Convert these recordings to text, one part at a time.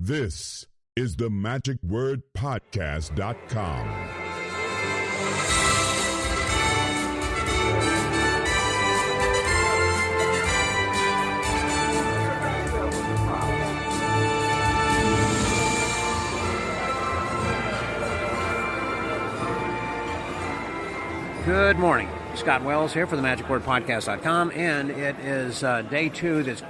This is the magicwordpodcast.com. Good morning. Scott Wells here for the magicwordpodcast.com, and it is day two that's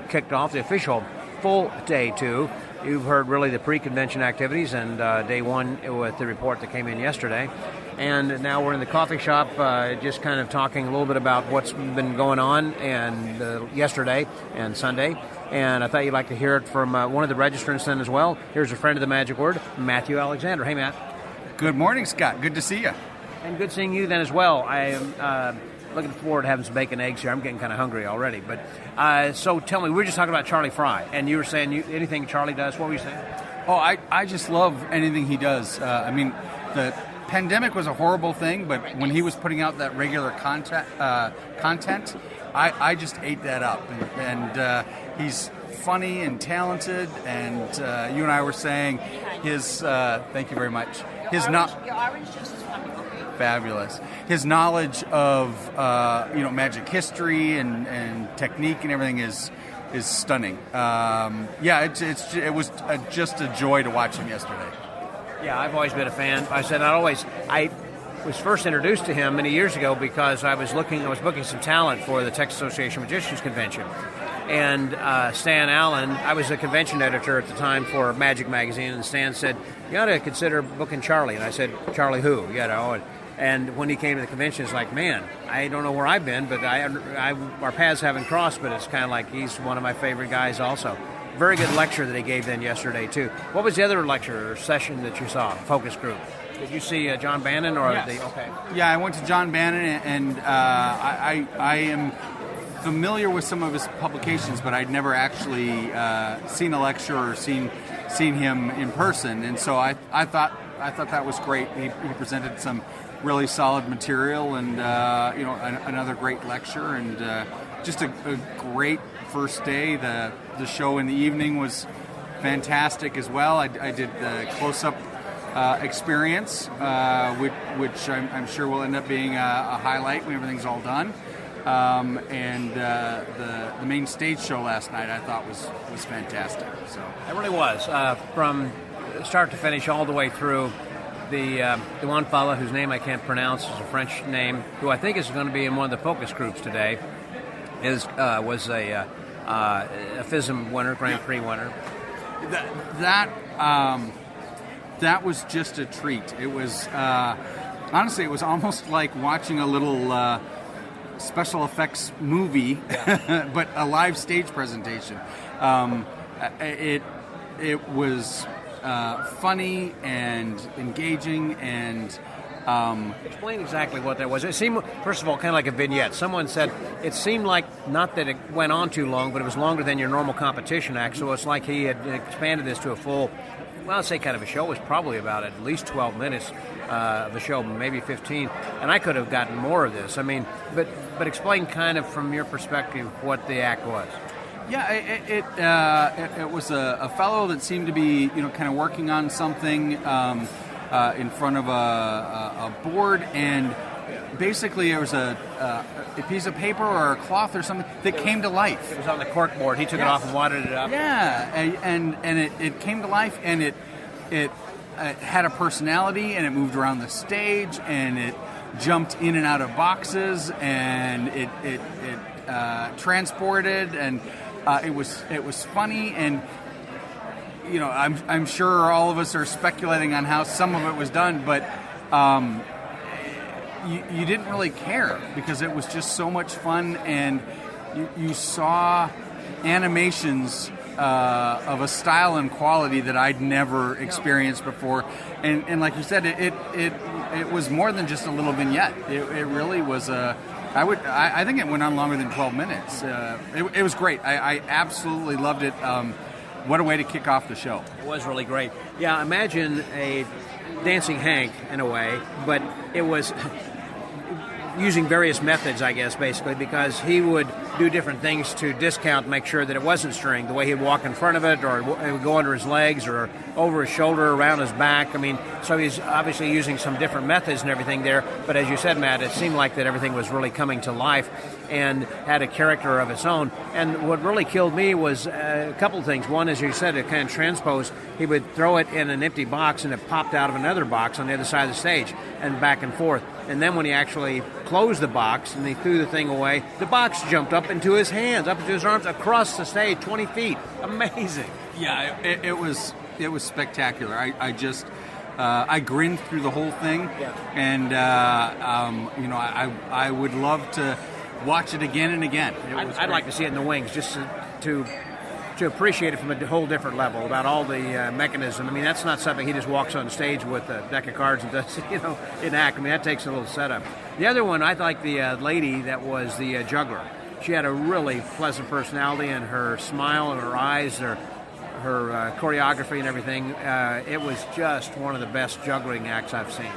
kicked off, the official full day two. You've heard really the pre-convention activities and day one with the report that came in yesterday. And now we're in the coffee shop just kind of talking a little bit about what's been going on and yesterday and Sunday. And I thought you'd like to hear it from one of the registrants then as well. Here's a friend of the Magic Word, Matthew Alexander. Hey, Matt. Good morning, Scott. Good to see you. And good seeing you then as well. I am looking forward to having some bacon eggs here. I'm getting kind of hungry already. But so tell me, we were just talking about Charlie Fry, and you were saying anything Charlie does. What were you saying? Oh, I just love anything he does. I mean, the pandemic was a horrible thing, but when he was putting out that regular content, I just ate that up. And he's funny and talented, and you and I were saying his, thank you very much, his your orange juice is funny. Fabulous. His knowledge of magic history and technique and everything is stunning. It was just a joy to watch him yesterday. Yeah, I've always been a fan. I was first introduced to him many years ago because I was booking some talent for the Texas Association of Magicians convention. And Stan Allen, I was a convention editor at the time for Magic Magazine, and Stan said, "You ought to consider booking Charlie." And I said, "Charlie who?" And when he came to the convention, it's like, man, I don't know where I've been, but our paths haven't crossed, but it's kind of like he's one of my favorite guys also. Very good lecture that he gave then yesterday, too. What was the other lecture or session that you saw, focus group? Did you see John Bannon? Yes. Okay. Yeah, I went to John Bannon, and I am familiar with some of his publications, but I'd never actually seen a lecture or seen him in person, and so I thought that was great. He presented some really solid material, and another great lecture, and just a great first day. The show in the evening was fantastic as well. I did the close-up experience, which I'm sure will end up being a highlight when everything's all done. And the main stage show last night I thought was fantastic. So it really was from start to finish, all the way through. The one fellow whose name I can't pronounce is a French name, who I think is going to be in one of the focus groups today, was a FISM winner, Grand Prix winner. That was just a treat. It was honestly, it was almost like watching a little special effects movie, but a live stage presentation. It was funny and engaging, and explain exactly what that was. It seemed, first of all, kind of like a vignette. Someone said it seemed like, not that it went on too long, but it was longer than your normal competition act, so it's like he had expanded this to a full, well, I'd say kind of a show. It was probably about at least 12 minutes of the show, maybe 15, and I could have gotten more of this. I mean, but explain kind of from your perspective what the act was. Yeah, it was a fellow that seemed to be kind of working on something in front of a board, and basically there was a piece of paper or a cloth or something that came to life. It was on the cork board. He took it off and wadded it up. Yeah, and it came to life, and it had a personality, and it moved around the stage, and it jumped in and out of boxes, and it transported, and it was funny, and I'm sure all of us are speculating on how some of it was done, but you didn't really care because it was just so much fun, and you saw animations of a style and quality that I'd never experienced before, and like you said, it was more than just a little vignette. It really was I think it went on longer than 12 minutes. It was great. I absolutely loved it. What a way to kick off the show. It was really great. Yeah, imagine a Dancing Hank in a way, but it was using various methods, I guess, basically, because he would do different things to discount, make sure that it wasn't string, the way he'd walk in front of it, or it would go under his legs, or over his shoulder, around his back. I mean, so he's obviously using some different methods and everything there, but as you said, Matt, it seemed like that everything was really coming to life and had a character of its own. And what really killed me was a couple of things. One, as you said, it kind of transposed. He would throw it in an empty box, and it popped out of another box on the other side of the stage, and back and forth. And then when he actually closed the box and he threw the thing away, the box jumped up into his hands, up into his arms, across the stage, 20 feet. Amazing. Yeah, it was spectacular. I grinned through the whole thing, and I would love to watch it again and again. I'd like to see it in the wings, just to appreciate it from a whole different level, about all the mechanism. I mean, that's not something he just walks on stage with a deck of cards and does, enact. I mean, that takes a little setup. The other one, I like the lady that was the juggler. She had a really pleasant personality, and her smile and her eyes, her choreography and everything. It was just one of the best juggling acts I've seen.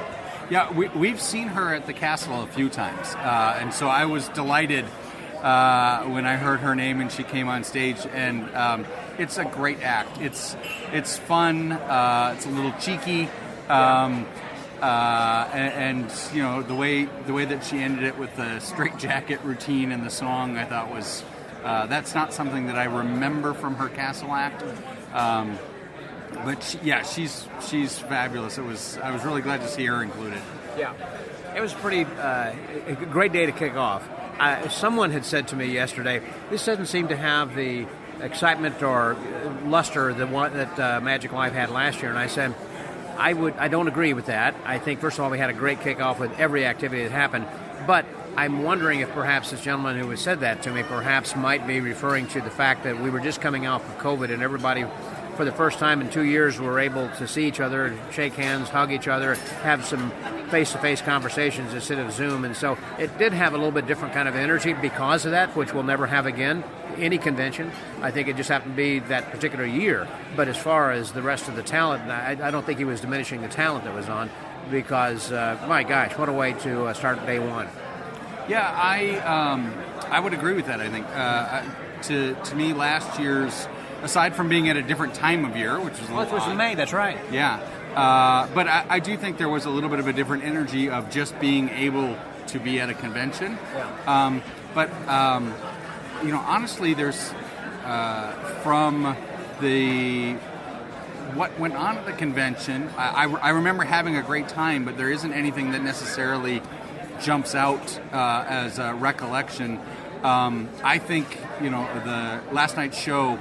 Yeah, we've seen her at the Castle a few times, and so I was delighted when I heard her name and she came on stage. And it's a great act. It's fun. It's a little cheeky, and the way that she ended it with the straitjacket routine and the song, I thought was that's not something that I remember from her Castle act. But she's fabulous. I was really glad to see her included. Yeah, it was a great day to kick off. Someone had said to me yesterday, this doesn't seem to have the excitement or luster the one that Magic Live had last year. And I said, I don't agree with that. I think, first of all, we had a great kickoff with every activity that happened. But I'm wondering if perhaps this gentleman who has said that to me perhaps might be referring to the fact that we were just coming off of COVID, and everybody, for the first time in 2 years, were able to see each other, shake hands, hug each other, have some face-to-face conversations instead of Zoom. And so it did have a little bit different kind of energy because of that, which we'll never have again, any convention. I think it just happened to be that particular year. But as far as the rest of the talent, I don't think he was diminishing the talent that was on, because, my gosh, what a way to start day one. Yeah, I would agree with that, I think. To me, last year's, aside from being at a different time of year, which was it was in May, that's right. Yeah. But I do think there was a little bit of a different energy of just being able to be at a convention. Yeah. Honestly, there's from what went on at the convention, I remember having a great time, but there isn't anything that necessarily jumps out as a recollection. I think, the last night's show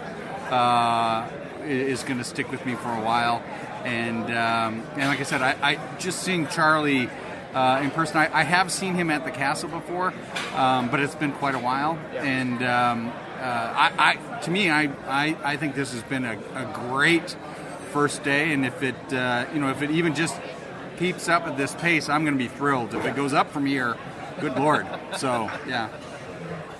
is going to stick with me for a while. And like I said, I just seeing Charlie in person. I have seen him at the Castle before, but it's been quite a while. Yeah. And to me, I think this has been a great first day. And if it even just keeps up at this pace, I'm going to be thrilled. If it goes up from here, good Lord. So, yeah.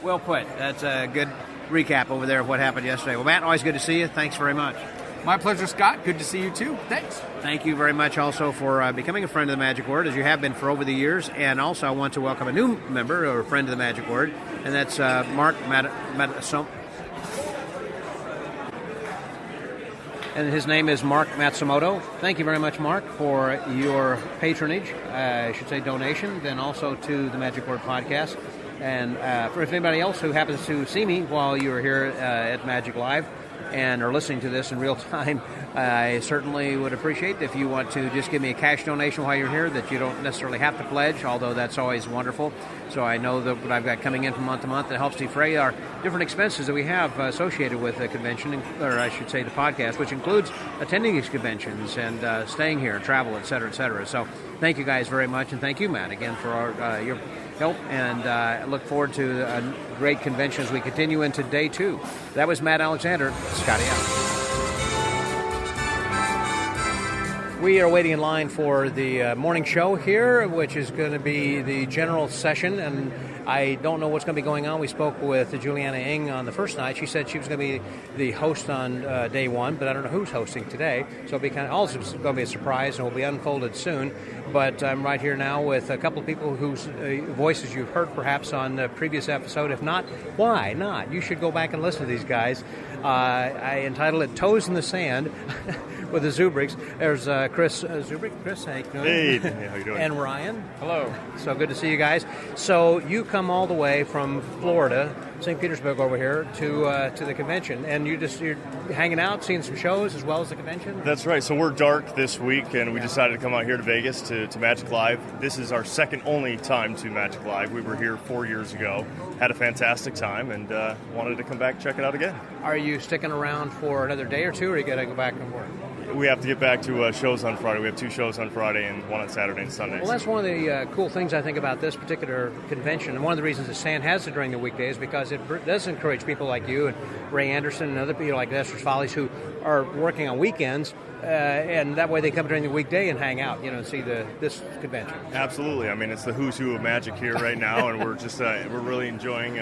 Well put. That's a good recap over there of what happened yesterday. Well, Matt, always good to see you. Thanks very much. My pleasure, Scott. Good to see you, too. Thanks. Thank you very much also for becoming a friend of the Magic Word, as you have been for over the years. And also I want to welcome a new member or friend of the Magic Word, and that's Mark and his name is Mark Matsumoto. Thank you very much, Mark, for your patronage, I should say donation, then also to the Magic Word podcast. And for anybody else who happens to see me while you're here at Magic Live and are listening to this in real time, I certainly would appreciate if you want to just give me a cash donation while you're here, that you don't necessarily have to pledge, although that's always wonderful. So I know that what I've got coming in from month to month that helps defray our different expenses that we have associated with the convention, or I should say the podcast, which includes attending these conventions and staying here, travel, et cetera, et cetera. So thank you guys very much, and thank you, Matt, again for your help, and I look forward to a great convention as we continue into day 2. That was Matt Alexander. Scotty out. We are waiting in line for the morning show here, which is going to be the general session, and I don't know what's going to be going on. We spoke with Juliana Ng on the first night. She said she was going to be the host on day one, but I don't know who's hosting today. So it'll be also going to be a surprise, and will be unfolded soon. But I'm right here now with a couple of people whose voices you've heard perhaps on the previous episode. If not, why not? You should go back and listen to these guys. I entitled it Toes in the Sand with the Zubricks. There's Chris Zubrick. Chris, how you doing? Hey, how you doing? And Ryan. Hello. So good to see you guys. So you come all the way from Florida, St. Petersburg over here, to the convention, and you're hanging out, seeing some shows as well as the convention? That's right. So we're dark this week, and we decided to come out here to Vegas to Magic Live. This is our second only time to Magic Live. We were here 4 years ago, had a fantastic time, and wanted to come back and check it out again. Are you sticking around for another day or two, or are you going to go back and work? We have to get back to shows on Friday. We have 2 shows on Friday and 1 on Saturday and Sunday. Well, that's one of the cool things I think about this particular convention, and one of the reasons that Stan has it during the weekdays, because it does encourage people like you and Ray Anderson and other people like Esther's Follies who are working on weekends, and that way they come during the weekday and hang out, and see this convention. Absolutely. I mean, it's the who's who of Magic here right now, and we're just we're really enjoying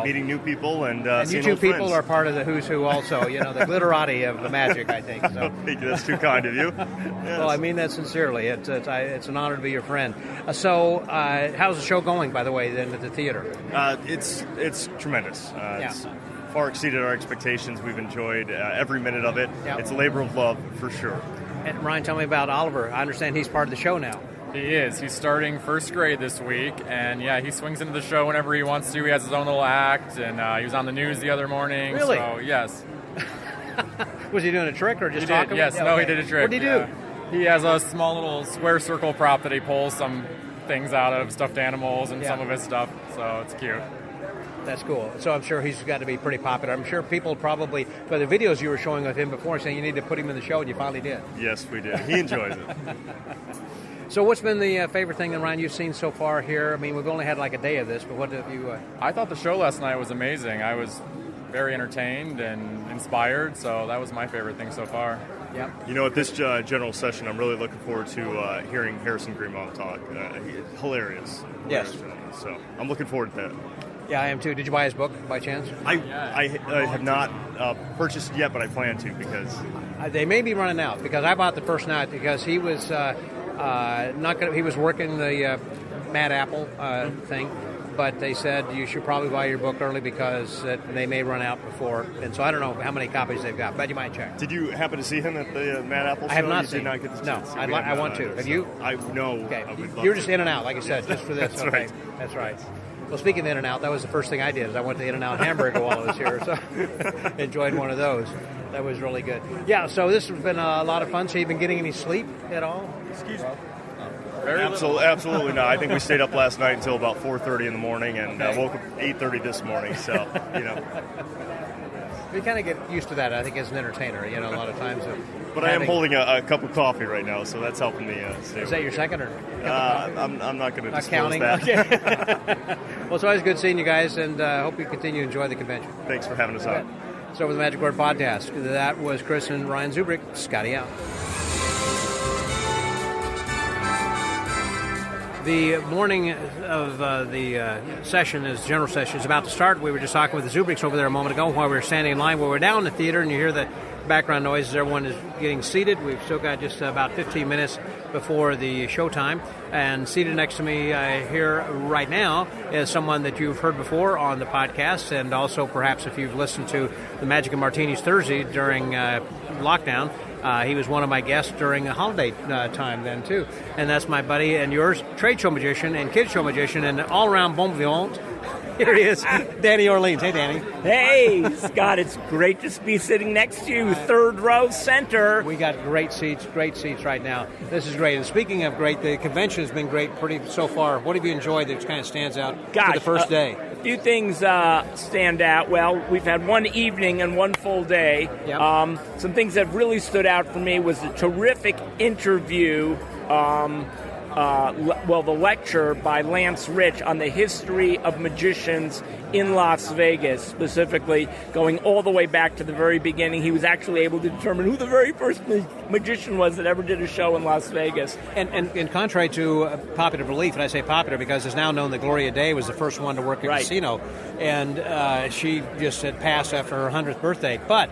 meeting new people and you seeing two old people friends. are part of the who's who also, the glitterati of the Magic, I think. So. Thank you. That's too kind of you. Yes. Well, I mean that sincerely. It's an honor to be your friend. So, how's the show going, by the way, then at the theater? It's tremendous. It's far exceeded our expectations. We've enjoyed every minute of it. Yep. It's a labor of love for sure. And Ryan, tell me about Oliver. I understand he's part of the show now. He is. He's starting first grade this week, and he swings into the show whenever he wants to. He has his own little act, and he was on the news the other morning. Really? So, yes. Was he doing a trick or just He talking? did, yes. Okay. No, he did a trick. What did he do? He has a small little square circle prop that he pulls some things out of, stuffed animals and some of his stuff, so it's cute. That's cool. So I'm sure he's got to be pretty popular. I'm sure people probably, by the videos you were showing of him before, saying you need to put him in the show, and you finally did. Yes, we did. He enjoys it. So what's been the favorite thing that, Ryan, you've seen so far here? I mean, we've only had like a day of this, but what have you... I thought the show last night was amazing. I was very entertained and inspired, so that was my favorite thing so far. Yeah. At this general session, I'm really looking forward to hearing Harrison Greenbaum talk. Hilarious. Yes. So I'm looking forward to that. Yeah, I am too. Did you buy his book by chance? I have not purchased it yet, but I plan to because... They may be running out because I bought the first night because he was he was working the Mad Apple thing, but they said you should probably buy your book early because they may run out before. And so I don't know how many copies they've got, but you might check. Did you happen to see him at the Mad Apple show? I have not You seen did not get the No, chance. I want to. Have you? No. Okay. I would love You were just to. in and out, like I said, just for this. That's okay. right. That's right. Well, speaking of In and Out, that was the first thing I did. Is I went to In and Out Hamburger while I was here, so enjoyed one of those. That was really good. Yeah, so this has been a lot of fun. So you've been getting any sleep at all? Excuse me. Absolutely not. I think we stayed up last night until about 4:30 in the morning and woke up 8:30 this morning. So, You kind of get used to that, I think, as an entertainer, a lot of times. But I am holding a cup of coffee right now, so that's helping me stay. Is that your second or? I'm not going to disclose counting? that. Okay. Well, it's always good seeing you guys, and I hope you continue to enjoy the convention. Thanks for having us on. So with the Magic Word Podcast, that was Chris and Ryan Zubrick. Scotty out. The morning of the session, as general session, is about to start. We were just talking with the Zubricks over there a moment ago while we were standing in line. Well, we're down in the theater, and you hear the background noises. Everyone is getting seated. We've still got just about 15 minutes before the showtime. And seated next to me here right now is someone that you've heard before on the podcast, and also perhaps if you've listened to the Magic and Martinis Thursday during lockdown. He was one of my guests during the holiday time then, too. And that's my buddy and yours, trade show magician and kid show magician and all-around bon vivant. Here he is, Danny Orleans. Hey, Danny. Hey, Scott, it's great to be sitting next to you, third row center. We got great seats right now. This is great. And speaking of great, the convention has been great so far. What have you enjoyed that kind of stands out for the first day? A few things stand out. Well, we've had one evening and one full day. Yep. Some things that really stood out for me was a terrific interview the lecture by Lance Rich on the history of magicians in Las Vegas, specifically going all the way back to the very beginning. He was actually able to determine who the very first magician was that ever did a show in Las Vegas. And contrary to popular belief, and I say popular because it's now known that Gloria Day was the first one to work at a casino, and she just had passed after her 100th birthday. But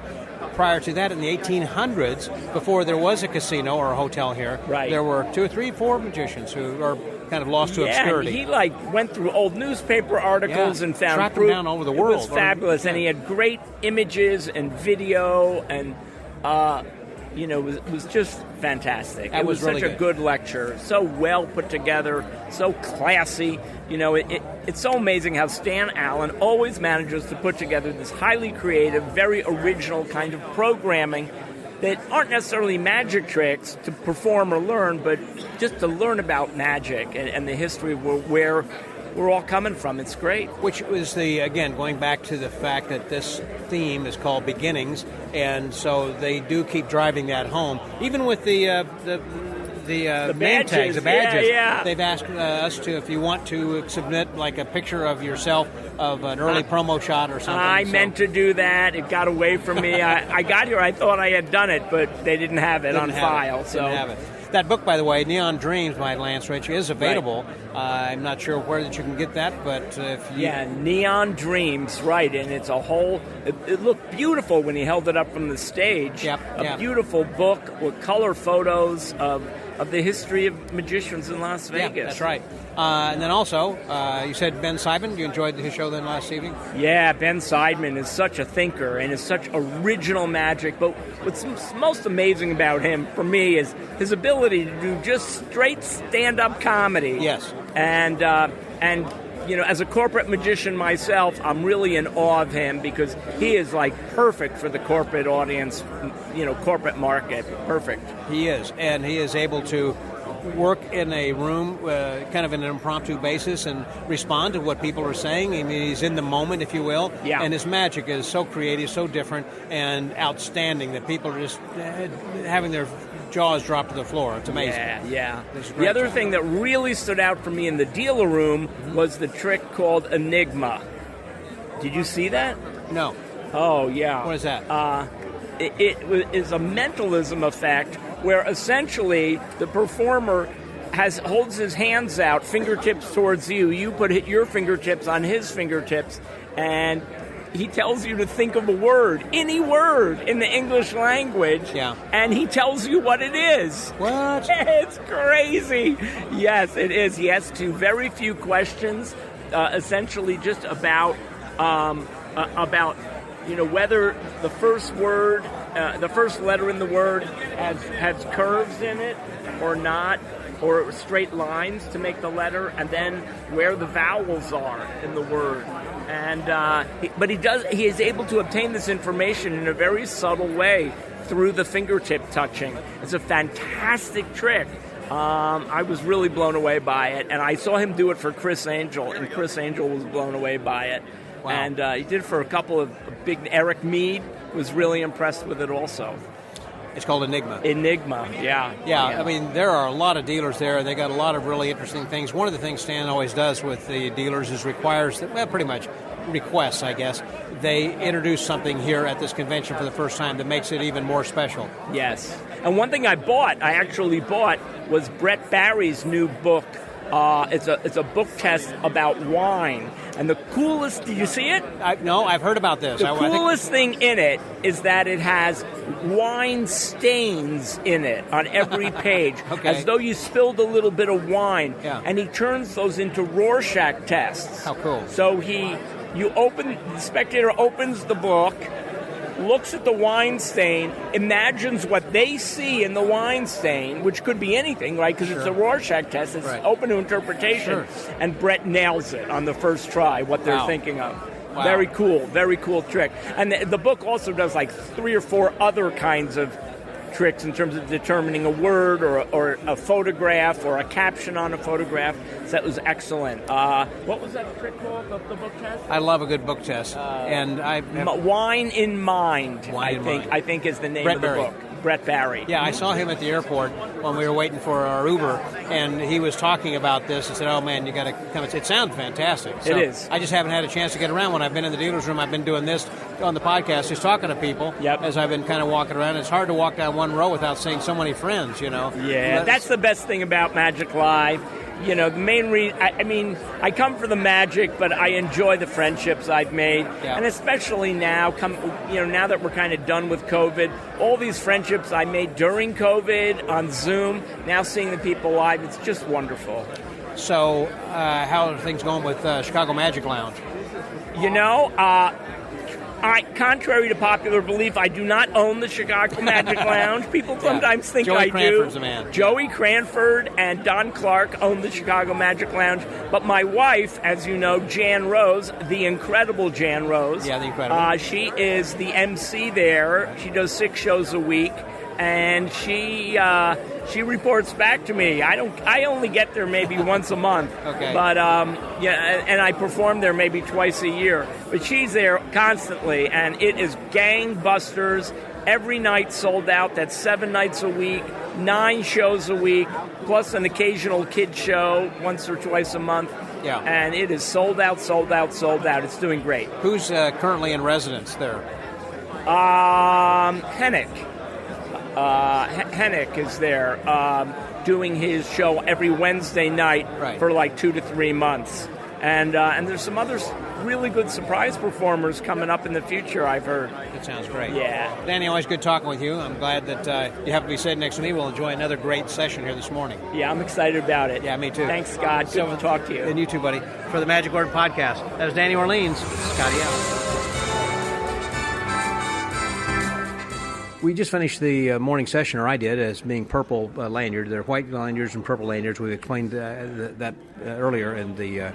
prior to that, in the 1800s, before there was a casino or a hotel here, there were 2 or 3, 4 magicians who are kind of lost to obscurity. He went through old newspaper articles and found tracked them down over the world. It was fabulous, and he had great images and video, and it was just fantastic. It was really such a good lecture, so well put together, so classy. It's so amazing how Stan Allen always manages to put together this highly creative, very original kind of programming that aren't necessarily magic tricks to perform or learn, but just to learn about magic and the history of where we're all coming from. It's great. Which was going back to the fact that this theme is called Beginnings, and so they do keep driving that home. Even with the name tags, the badges, they've asked us to, if you want to submit like a picture of yourself of an early promo shot or something. I meant to do that. It got away from me. I got here. I thought I had done it, but they didn't have it on file. Didn't have it. That book, by the way, Neon Dreams by Lance Rich, is available. I'm not sure where that you can get that, but if you... Yeah, Neon Dreams, right, and it's a whole... It looked beautiful when he held it up from the stage. A beautiful book with color photos of the history of magicians in Las Vegas. Yeah, that's right. And then also, you said Ben Seidman. You enjoyed his show then last evening? Yeah, Ben Seidman is such a thinker and is such original magic. But what's most amazing about him, for me, is his ability to do just straight stand-up comedy. Yes. And as a corporate magician myself, I'm really in awe of him because he is perfect for the corporate audience, corporate market. Perfect. He is, and he is able to work in a room kind of in an impromptu basis and respond to what people are saying. I mean, he's in the moment, if you will. Yeah. And his magic is so creative, so different, and outstanding that people are just having their jaws drop to the floor. It's amazing. Yeah. The other thing that really stood out for me in the dealer room was the trick called Enigma. Did you see that? No. Oh, yeah. What is that? It is a mentalism effect where essentially the performer holds his hands out, fingertips towards you. You put your fingertips on his fingertips, and he tells you to think of a word, any word in the English language, and he tells you what it is. What? It's crazy. Yes, it is. He asks you very few questions, essentially just about whether the first word, the first letter in the word has curves in it or not, or straight lines to make the letter, and then where the vowels are in the word. And he is able to obtain this information in a very subtle way through the fingertip touching. It's a fantastic trick. I was really blown away by it, and I saw him do it for Chris Angel, and Chris Angel was blown away by it. Wow. And he did it for a couple of Eric Mead was really impressed with it also. It's called Enigma. Yeah. I mean, there are a lot of dealers there. They got a lot of really interesting things. One of the things Stan always does with the dealers is pretty much requests, I guess. They introduce something here at this convention for the first time that makes it even more special. Yes. And one thing I actually bought, was Brett Barry's new book. It's a book test about wine. And the coolest, did you see it? No, I've heard about this. The coolest thing in it is that it has wine stains in it on every page, as though you spilled a little bit of wine. Yeah. And he turns those into Rorschach tests. How cool. So the spectator opens the book, looks at the wine stain, imagines what they see in the wine stain, which could be anything, right? Because it's a Rorschach test. It's open to interpretation. Sure. And Brett nails it on the first try, what they're thinking of. Wow. Very cool trick. And the book also does 3 or 4 other kinds of tricks in terms of determining a word or a photograph or a caption on a photograph. So that was excellent. What was that trick called, the book test? I love a good book test. Wine in Mind, I think is the name of the book. Brett Barry. Yeah, I saw him at the airport when we were waiting for our Uber, and he was talking about this and said, "Oh man, you got to come." It sounds fantastic. So it is. I just haven't had a chance to get around. When I've been in the dealer's room, I've been doing this on the podcast, just talking to people. Yep. As I've been kind of walking around. It's hard to walk down one row without seeing so many friends. Yeah, that's the best thing about Magic Live. The main reason, I come for the magic, but I enjoy the friendships I've made. Yeah. And especially now, now that we're kind of done with COVID, all these friendships I made during COVID on Zoom, now seeing the people live, it's just wonderful. So, how are things going with Chicago Magic Lounge? Contrary to popular belief, I do not own the Chicago Magic Lounge. People sometimes think Joey I Cranford's do. the man. Joey Cranford and Don Clark own the Chicago Magic Lounge. But my wife, as you know, Jan Rose, the incredible Jan Rose. Yeah, the incredible. She is the MC there. She does 6 shows a week. And she reports back to me. I only get there maybe once a month. Okay. But and I perform there maybe twice a year. But she's there constantly, and it is gangbusters. Every night sold out. That's 7 nights a week, 9 shows a week, plus an occasional kid show once or twice a month. Yeah. And it is sold out, sold out, sold out. It's doing great. Who's currently in residence there? Hennick. Hennick is there doing his show every Wednesday night for like 2 to 3 months. And there's some other really good surprise performers coming up in the future, I've heard. That sounds great. Yeah. Danny, always good talking with you. I'm glad that you happen to be sitting next to me. We'll enjoy another great session here this morning. Yeah, I'm excited about it. Yeah, me too. Thanks, Scott. Good to talk to you. And you too, buddy. For the Magic Word Podcast, that was Danny Orleans. Scotty out. We just finished the morning session, or I did, as being purple lanyard. They're white lanyards and purple lanyards. We explained that earlier in the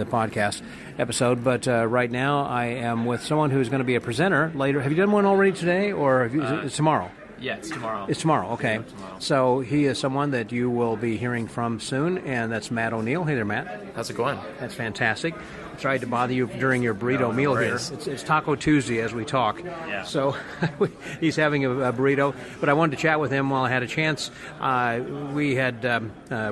podcast episode. But right now, I am with someone who's going to be a presenter later. Have you done one already today, or it's tomorrow? Yeah, it's tomorrow. It's tomorrow, okay. Tomorrow. So he is someone that you will be hearing from soon, and that's Matt O'Neill. Hey there, Matt. How's it going? That's fantastic. I tried to bother you during your burrito meal here. It's Taco Tuesday as we talk. Yeah. So he's having a burrito, but I wanted to chat with him while I had a chance. We had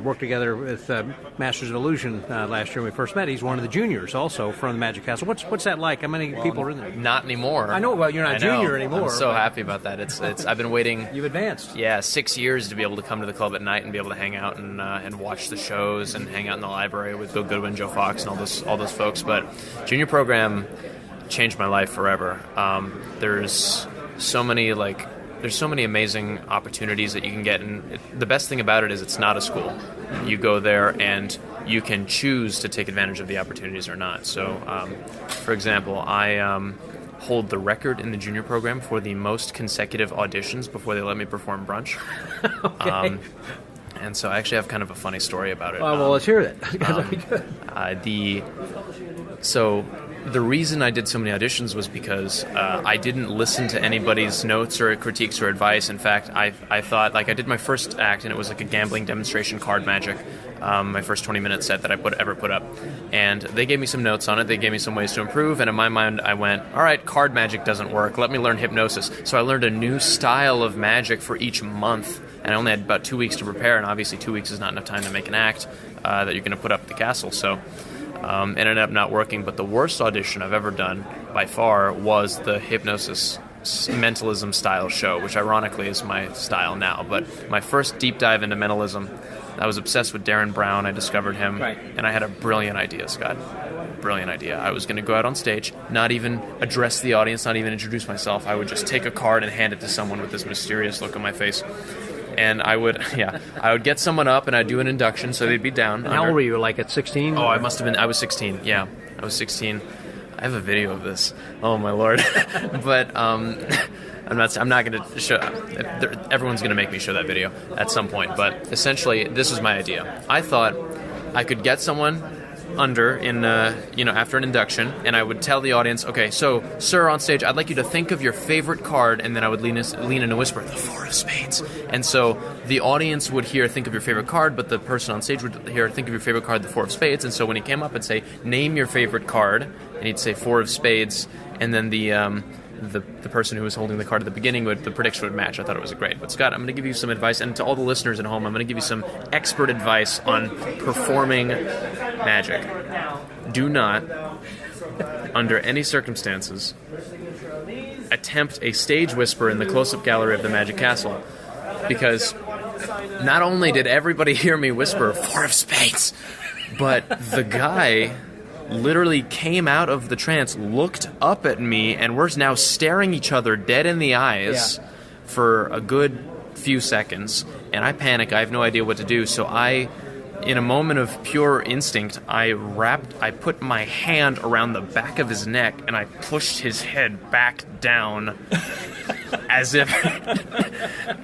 worked together with Masters of Illusion last year when we first met. He's one of the juniors also from the Magic Castle. What's that like? How many people are in there? Not anymore. I know. Well, you're not junior anymore. I'm so happy about that. It's. I've been waiting. You've advanced. Yeah, 6 years to be able to come to the club at night and be able to hang out and watch the shows and hang out in the library with Bill Goodwin, Joe Fox, and all those folks. But junior program changed my life forever. There's so many amazing opportunities that you can get, and the best thing about it is it's not a school. You go there and you can choose to take advantage of the opportunities or not. So, for example, I hold the record in the junior program for the most consecutive auditions before they let me perform brunch. Okay. And so I actually have kind of a funny story about it. Well, let's hear it. That'd be good. So the reason I did so many auditions was because I didn't listen to anybody's notes or critiques or advice. In fact, I thought, like, I did my first act, and it was like a gambling demonstration, card magic, my first 20-minute set that I ever put up. And they gave me some notes on it. They gave me some ways to improve. And in my mind, I went, all right, card magic doesn't work. Let me learn hypnosis. So I learned a new style of magic for each month. And I only had about 2 weeks to prepare. And obviously 2 weeks is not enough time to make an act that you're going to put up at the castle. So it ended up not working. But the worst audition I've ever done by far was the hypnosis mentalism style show, which ironically is my style now. But my first deep dive into mentalism, I was obsessed with Darren Brown. I discovered him. Right. And I had a brilliant idea, Scott. Brilliant idea. I was going to go out on stage, not even address the audience, not even introduce myself. I would just take a card and hand it to someone with this mysterious look on my face. And I would get someone up and I'd do an induction so they'd be down. And how old were you, like at 16? Oh, I was 16, yeah. I was 16. I have a video of this. Oh, my Lord. But I'm not going to show. Everyone's going to make me show that video at some point. But essentially, this was my idea. I thought I could get someone under after an induction, and I would tell the audience, okay, so sir, on stage, I'd like you to think of your favorite card, and then I would lean in and whisper, the 4 of spades. And so the audience would hear, think of your favorite card, but the person on stage would hear, think of your favorite card, the 4 of spades. And so when he came up and say, name your favorite card, and he'd say 4 of spades, and then the person who was holding the card at the beginning the prediction would match. I thought it was great. But Scott, I'm going to give you some advice, and to all the listeners at home, I'm going to give you some expert advice on performing magic. Do not, under any circumstances, attempt a stage whisper in the close-up gallery of the Magic Castle, because not only did everybody hear me whisper 4 of spades, but the guy literally came out of the trance, looked up at me, and we're now staring each other dead in the eyes for a good few seconds. And I panic. I have no idea what to do. So in a moment of pure instinct, I put my hand around the back of his neck and I pushed his head back down as if,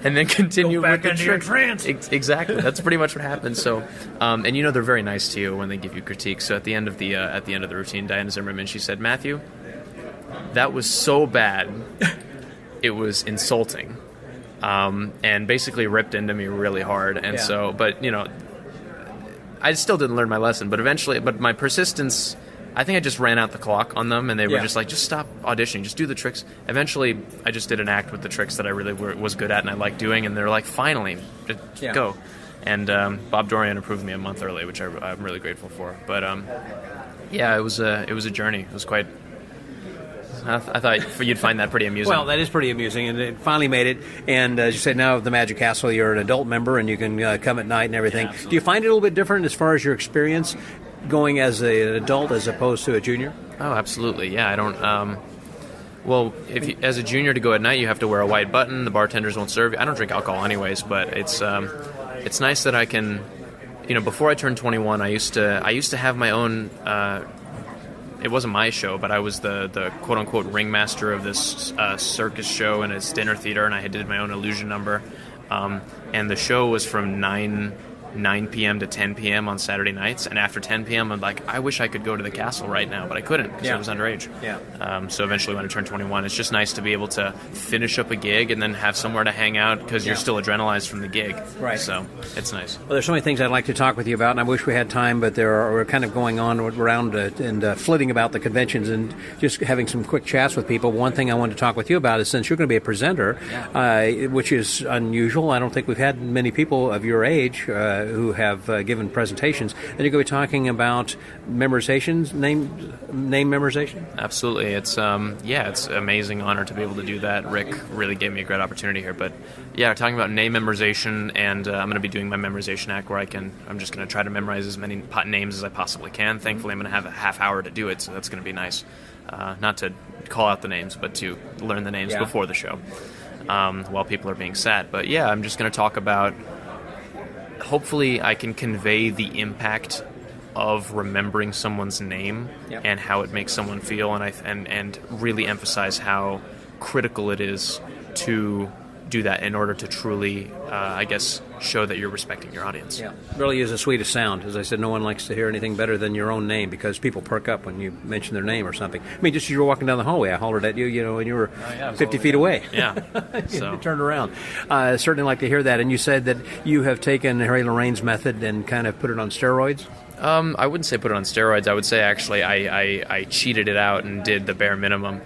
and then continue with the trick. Trance. Exactly, that's pretty much what happened. So, and they're very nice to you when they give you critiques. So at the end of the routine, Diana Zimmerman, she said, "Matthew, that was so bad, it was insulting," and basically ripped into me really hard. And so, but I still didn't learn my lesson, but my persistence, I think I just ran out the clock on them, and they were just like, just stop auditioning, just do the tricks. Eventually, I just did an act with the tricks that I really was good at and I liked doing, and they're like, finally, just go. And Bob Dorian approved me a month early, which I'm really grateful for. But it was a journey. It was quite... I thought you'd find that pretty amusing. Well, that is pretty amusing, and it finally made it. And as you said, now of the Magic Castle, you're an adult member, and you can come at night and everything. Do you find it a little bit different as far as your experience going as an adult as opposed to a junior? Oh, absolutely. Yeah, I don't... well, as a junior to go at night, you have to wear a white button. The bartenders won't serve you. I don't drink alcohol anyways, but it's nice that I can... before I turned 21, I used to have my own... it wasn't my show, but I was the quote-unquote ringmaster of this circus show in its dinner theater, and I did my own illusion number. And the show was from 9 p.m. to 10 p.m. on Saturday nights, and after 10 p.m. I'm like, I wish I could go to the castle right now, but I couldn't because I was underage. So eventually when I turned 21, it's just nice to be able to finish up a gig and then have somewhere to hang out because you're still adrenalized from the gig. Right. So it's nice. Well, there's so many things I'd like to talk with you about, and I wish we had time, but we're kind of going on around and flitting about the conventions and just having some quick chats with people. One thing I wanted to talk with you about is, since you're going to be a presenter, which is unusual, I don't think we've had many people of your age who have given presentations, and you're going to be talking about memorizations, name memorization? Absolutely. It's it's an amazing honor to be able to do that. Rick really gave me a great opportunity here. But talking about name memorization, and I'm going to be doing my memorization act where I'm just going to try to memorize as many names as I possibly can. Thankfully, I'm going to have a half hour to do it, so that's going to be nice. Not to call out the names, but to learn the names before the show while people are being sad. But I'm just going to talk about, hopefully I can convey the impact of remembering someone's name and how it makes someone feel, and really emphasize how critical it is to do that in order to truly, show that you're respecting your audience. Yeah, really is the sweetest sound. As I said, no one likes to hear anything better than your own name, because people perk up when you mention their name or something. I mean, just as you were walking down the hallway, I hollered at you, and you were 50 feet away. Yeah. So. You turned around. Certainly like to hear that. And you said that you have taken Harry Lorraine's method and kind of put it on steroids? I wouldn't say put it on steroids. I would say actually I cheated it out and did the bare minimum,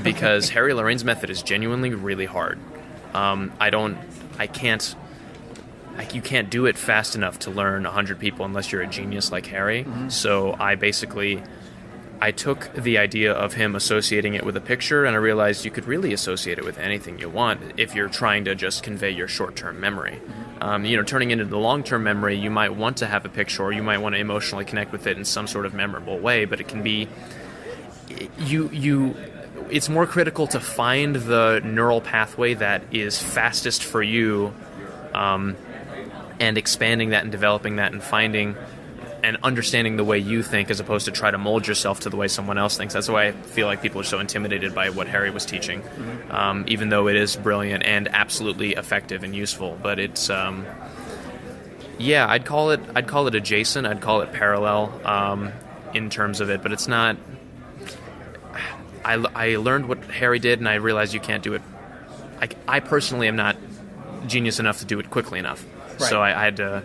because Harry Lorraine's method is genuinely really hard. You can't do it fast enough to learn 100 people unless you're a genius like Harry. Mm-hmm. So I took the idea of him associating it with a picture, and I realized you could really associate it with anything you want if you're trying to just convey your short-term memory. Turning into the long-term memory, you might want to have a picture, or you might want to emotionally connect with it in some sort of memorable way, but it can be... It's more critical to find the neural pathway that is fastest for you, and expanding that and developing that and finding and understanding the way you think, as opposed to try to mold yourself to the way someone else thinks. That's why I feel like people are so intimidated by what Harry was teaching, even though it is brilliant and absolutely effective and useful. But it's, I'd call it adjacent. I'd call it parallel in terms of it, but it's not. I learned what Harry did, and I realized you can't do it. I personally am not genius enough to do it quickly enough. Right. So I had to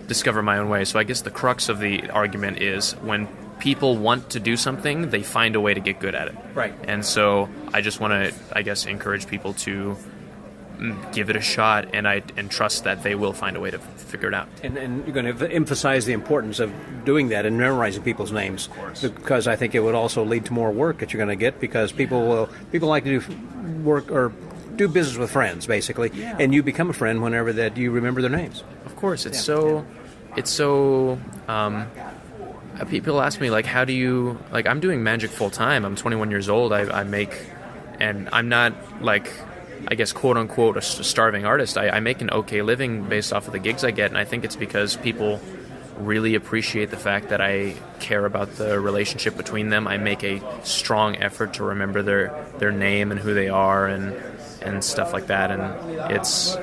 discover my own way. So I guess the crux of the argument is when people want to do something, they find a way to get good at it. Right. And so I just want to, I guess, encourage people to give it a shot, and trust that they will find a way to figure it out. And you're going to emphasize the importance of doing that and memorizing people's names, of course, because I think it would also lead to more work that you're going to get, because people like to do work or do business with friends, basically, and you become a friend whenever that you remember their names. Of course, it's so. People ask me, like, how do you, like, I'm doing magic full time. I'm 21 years old. I make, and I'm not, like, I guess, quote unquote, a starving artist. I make an okay living based off of the gigs I get, and I think it's because people really appreciate the fact that I care about the relationship between them. I make a strong effort to remember their name and who they are and stuff like that. And it's,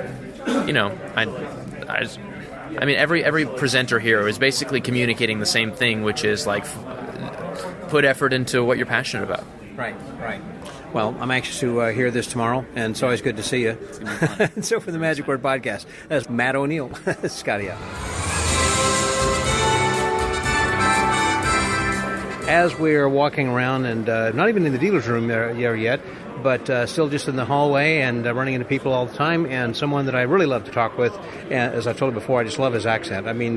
I mean, every presenter here is basically communicating the same thing, which is like put effort into what you're passionate about. Right. Well, I'm anxious to hear this tomorrow, and it's always good to see you. So for the Magic Word Podcast, that's Matt O'Neill. Scotty out. As we're walking around, and not even in the dealer's room there yet, but still just in the hallway and running into people all the time, and someone that I really love to talk with, and as I've told you before, I just love his accent. I mean,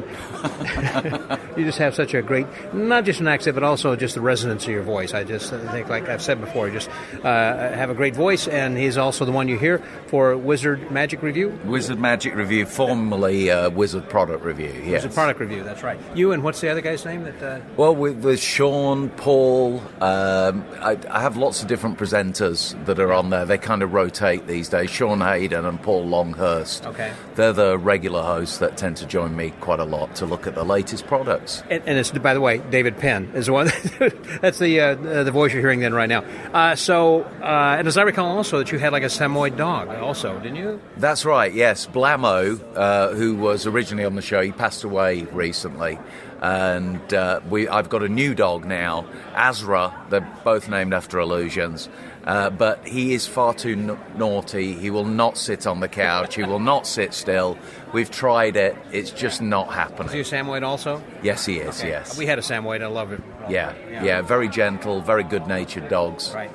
you just have such a great, not just an accent, but also just the resonance of your voice. I just think, like I've said before, you just have a great voice, and he's also the one you hear for Wizard Magic Review? Wizard Magic Review, formerly Wizard Product Review, yes. Wizard Product Review, that's right. You and what's the other guy's name? Well, with Sean, Paul, I have lots of different presenters that are on there. They kind of rotate these days. Sean Hayden and Paul Longhurst. Okay. They're the regular hosts that tend to join me quite a lot to look at the latest products. And it's, by the way, David Penn is the one. That's the voice you're hearing then right now. And as I recall also that you had like a Samoyed dog also, didn't you? That's right, yes. Blamo, who was originally on the show, he passed away recently. And I've got a new dog now, Azra. They're both named after illusions. But he is far too naughty. He will not sit on the couch. He will not sit still. We've tried it. It's just not happening. Is he a Samoyed also? Yes, he is, okay. yes. We had a Samoyed. I love it. Yeah. Very gentle, very good-natured dogs. Right.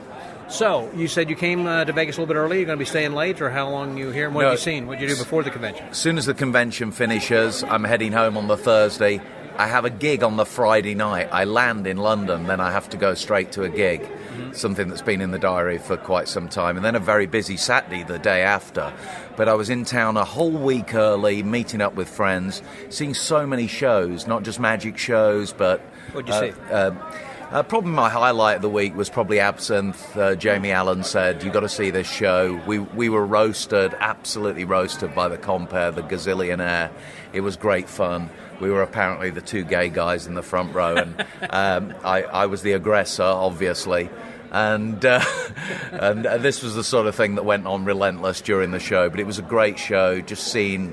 So, you said you came to Vegas a little bit early. You're going to be staying late, or how long are you here? And what have you seen? What did you do before the convention? As soon as the convention finishes, I'm heading home on the Thursday. I have a gig on the Friday night. I land in London, then I have to go straight to a gig, something that's been in the diary for quite some time. And then a very busy Saturday the day after. But I was in town a whole week early, meeting up with friends, seeing so many shows, not just magic shows, but... What'd you see? Probably my highlight of the week was probably Absinthe. Jamie Allen said, "You got to see this show." We were roasted, absolutely roasted by the compere, the Gazillionaire. It was great fun. We were apparently the two gay guys in the front row, and I was the aggressor, obviously. And this was the sort of thing that went on relentless during the show. But it was a great show, just seeing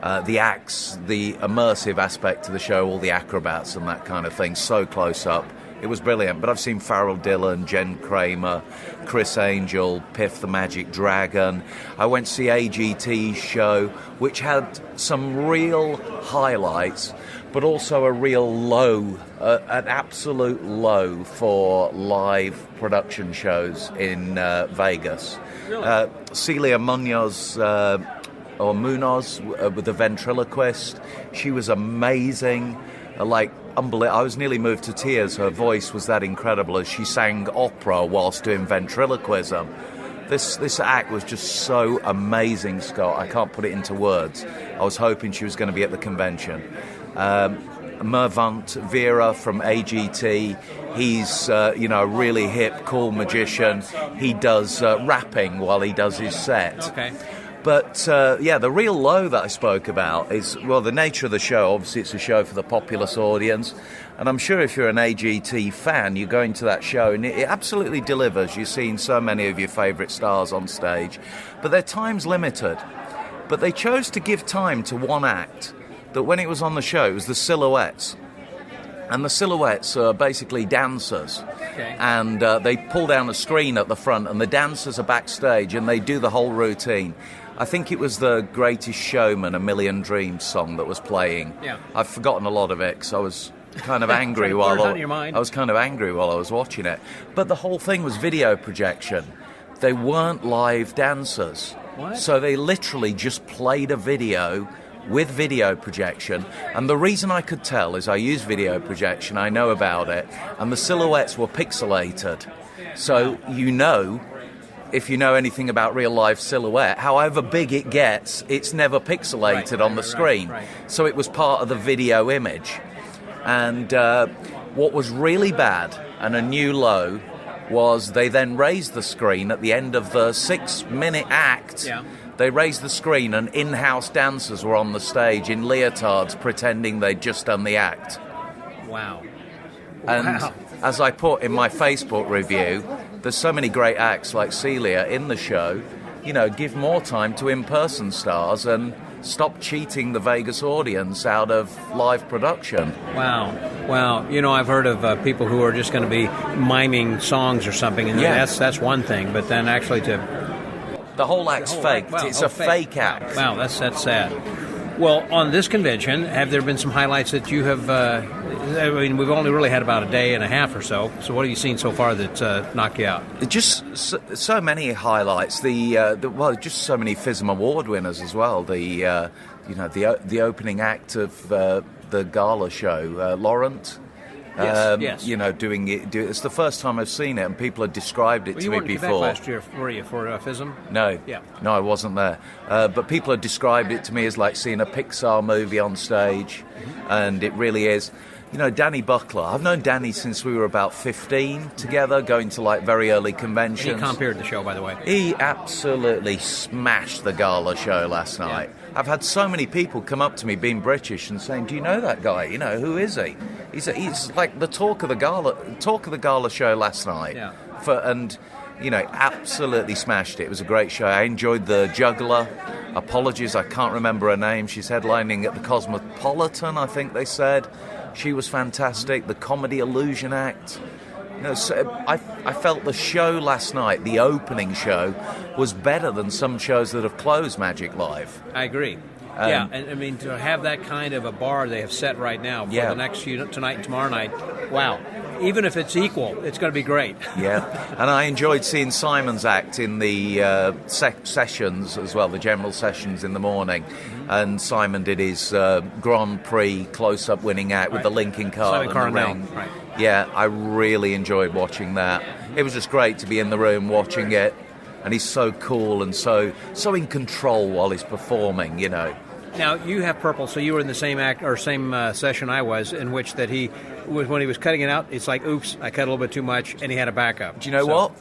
the acts, the immersive aspect to the show, all the acrobats and that kind of thing, so close up. It was brilliant. But I've seen Farrell Dillon, Jen Kramer, Chris Angel, Piff the Magic Dragon. I went to see AGT's show, which had some real highlights, but also a real low, an absolute low for live production shows in Vegas. Really? Celia Munoz with the ventriloquist. She was amazing. Unbelievable. I was nearly moved to tears. Her voice was that incredible as she sang opera whilst doing ventriloquism. This act was just so amazing, Scott. I can't put it into words. I was hoping she was going to be at the convention. Mervant Vera from AGT. He's a really hip, cool magician. He does rapping while he does his set. Okay. But, the real low that I spoke about is, well, the nature of the show. Obviously, it's a show for the populace audience. And I'm sure if you're an AGT fan, you're going to that show, and it absolutely delivers. You're seeing so many of your favourite stars on stage. But their time's limited. But they chose to give time to one act that when it was on the show, it was the Silhouettes. And the Silhouettes are basically dancers. Okay. And they pull down a screen at the front, and the dancers are backstage, and they do the whole routine. I think it was the Greatest Showman, A Million Dreams song that was playing. Yeah. I've forgotten a lot of it because I was kind of angry Trying to while clear it out of your mind. I was kind of angry while I was watching it. But the whole thing was video projection. They weren't live dancers. What? So they literally just played a video with video projection. And the reason I could tell is I use video projection, I know about it, and the silhouettes were pixelated. So if you know anything about real life silhouette, however big it gets, it's never pixelated on the screen. Right. So it was part of the video image. And what was really bad, and a new low, was they then raised the screen at the end of the 6-minute act. Yeah. They raised the screen and in-house dancers were on the stage in leotards pretending they'd just done the act. Wow. And as I put in my Facebook review, there's so many great acts like Celia in the show. Give more time to in-person stars and stop cheating the Vegas audience out of live production. Wow. I've heard of people who are just going to be miming songs or something, and that's one thing. But then actually the whole act's faked. It's a fake act. Wow, that's sad. Well, on this convention, have there been some highlights that you have? We've only really had about a day and a half or so. So, what have you seen so far that knocked you out? Just so many highlights. Just so many FISM award winners as well. The opening act of the gala show, Laurent. Yes. Doing it. It's the first time I've seen it, and people had described it to me before. You were last year, were you, for FISM? No. Yeah. No, I wasn't there. But people had described it to me as like seeing a Pixar movie on stage, and it really is. Danny Buckler. I've known Danny since we were about 15 together, going to like very early conventions. And he compared the show, by the way. He absolutely smashed the gala show last night. Yeah. I've had so many people come up to me, being British, and saying, "Do you know that guy? Who is he?" He's like the talk of the gala show last night. Yeah. Absolutely smashed it. It was a great show. I enjoyed the juggler. Apologies, I can't remember her name. She's headlining at the Cosmopolitan, I think they said. She was fantastic. The Comedy Illusion Act. I felt the show last night, the opening show, was better than some shows that have closed Magic Live. I agree. And to have that kind of a bar they have set right now for the next tonight and tomorrow night, wow. Even if it's equal, it's going to be great. Yeah, and I enjoyed seeing Simon's act in the sessions as well, the general sessions in the morning. Mm-hmm. And Simon did his Grand Prix close-up winning act with the Lincoln car and the ring. Right. Yeah, I really enjoyed watching that. It was just great to be in the room watching it. And he's so cool and so in control while he's performing, Now, you have purple, so you were in the same act or same session I was, in which that he was, when he was cutting it out, it's like, oops, I cut a little bit too much, and he had a backup. Do you know what?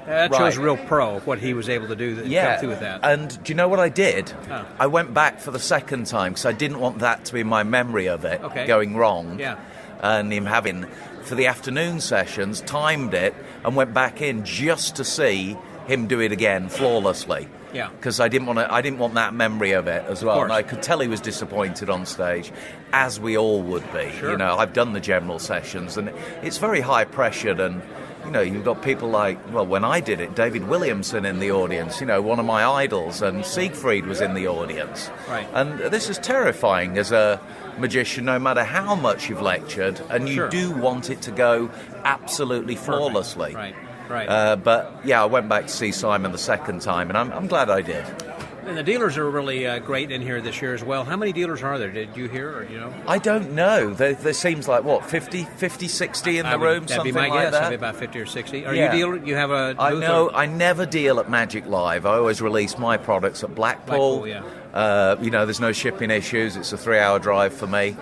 That shows real pro, what he was able to do come through with that. And do you know what I did? Oh. I went back for the second time, because I didn't want that to be my memory of it going wrong. Yeah. And him having, for the afternoon sessions, timed it, and went back in just to see him do it again flawlessly. Yeah. Because I didn't want that memory of it as well. And I could tell he was disappointed on stage, as we all would be. Sure. I've done the general sessions, and it's very high pressured, and you've got people like, when I did it, David Williamson in the audience, one of my idols, and Siegfried was in the audience. Right. And this is terrifying as a magician, no matter how much you've lectured, and you do want it to go absolutely flawlessly. Right. But I went back to see Simon the second time, and I'm glad I did. And the dealers are really great in here this year as well. How many dealers are there? Did you hear, or do you know? I don't know. There seems like, 50, 60 in the room, that'd be my like guess. that? That'd be about 50 or 60. Are you dealer? You have a booth? I know. I never deal at Magic Live. I always release my products at Blackpool. There's no shipping issues. It's a 3-hour drive for me.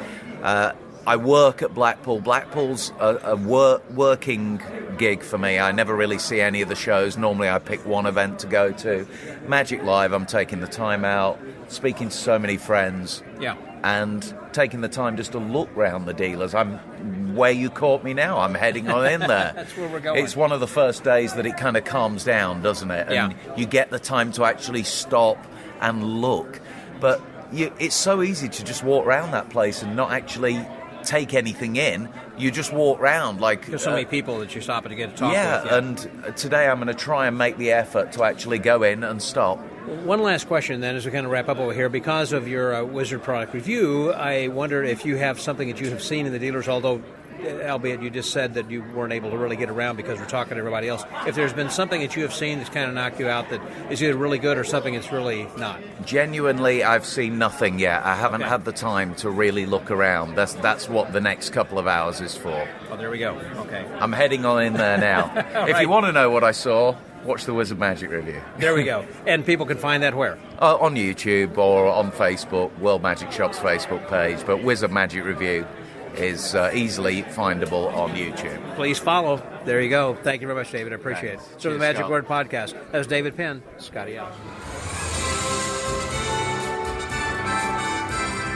I work at Blackpool. Blackpool's a working gig for me. I never really see any of the shows. Normally I pick one event to go to. Magic Live, I'm taking the time out, speaking to so many friends. Yeah. And taking the time just to look round the dealers. I'm where you caught me now. I'm heading on in there. That's where we're going. It's one of the first days that it kind of calms down, doesn't it? And you get the time to actually stop and look. But it's so easy to just walk around that place and not actually take anything in you just walk around like There's so many people that you're stopping to get to talk yeah, with. Yeah, and today I'm going to try and make the effort to actually go in and stop. One last question then as we kind of wrap up over here. Because of your Wizard product review, I wonder if you have something that you have seen in the dealers, albeit you just said that you weren't able to really get around because we're talking to everybody else. If there's been something that you have seen that's kind of knocked you out that is either really good or something that's really not. Genuinely, I've seen nothing yet. I haven't had the time to really look around. That's what the next couple of hours is for. Oh, there we go. Okay. I'm heading on in there now. If you want to know what I saw, watch the Wizard Magic review. There we go. And people can find that where? On YouTube or on Facebook, World Magic Shop's Facebook page. But Wizard Magic review is easily findable on YouTube. Please follow. There you go. Thank you very much, David. I appreciate Thanks. it. So Cheers, the Magic Scott. Word Podcast. That was David Penn. Scotty out.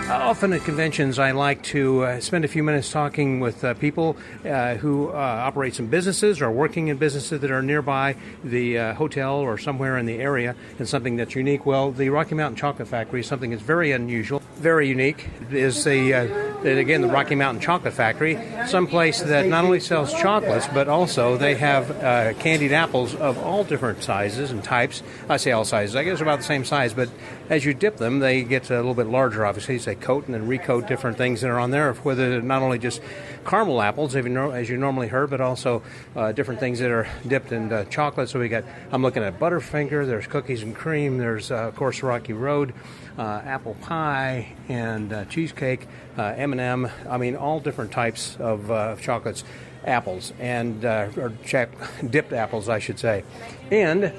Often at conventions, I like to spend a few minutes talking with people who operate some businesses or working in businesses that are nearby the hotel or somewhere in the area, and something that's unique. Well, the Rocky Mountain Chocolate Factory is something that's very unusual, very unique. It is the Rocky Mountain Chocolate Factory, someplace that not only sells chocolates, but also they have candied apples of all different sizes and types. I say all sizes. I guess about the same size, but as you dip them, they get a little bit larger, obviously. So they coat and then recoat different things that are on there, whether they're not only just caramel apples, as you normally heard, but also different things that are dipped in chocolate. So I'm looking at Butterfinger, there's cookies and cream, there's, of course, Rocky Road, apple pie, and cheesecake, M&M. I mean, all different types of chocolates. Apples and or dipped apples, I should say, and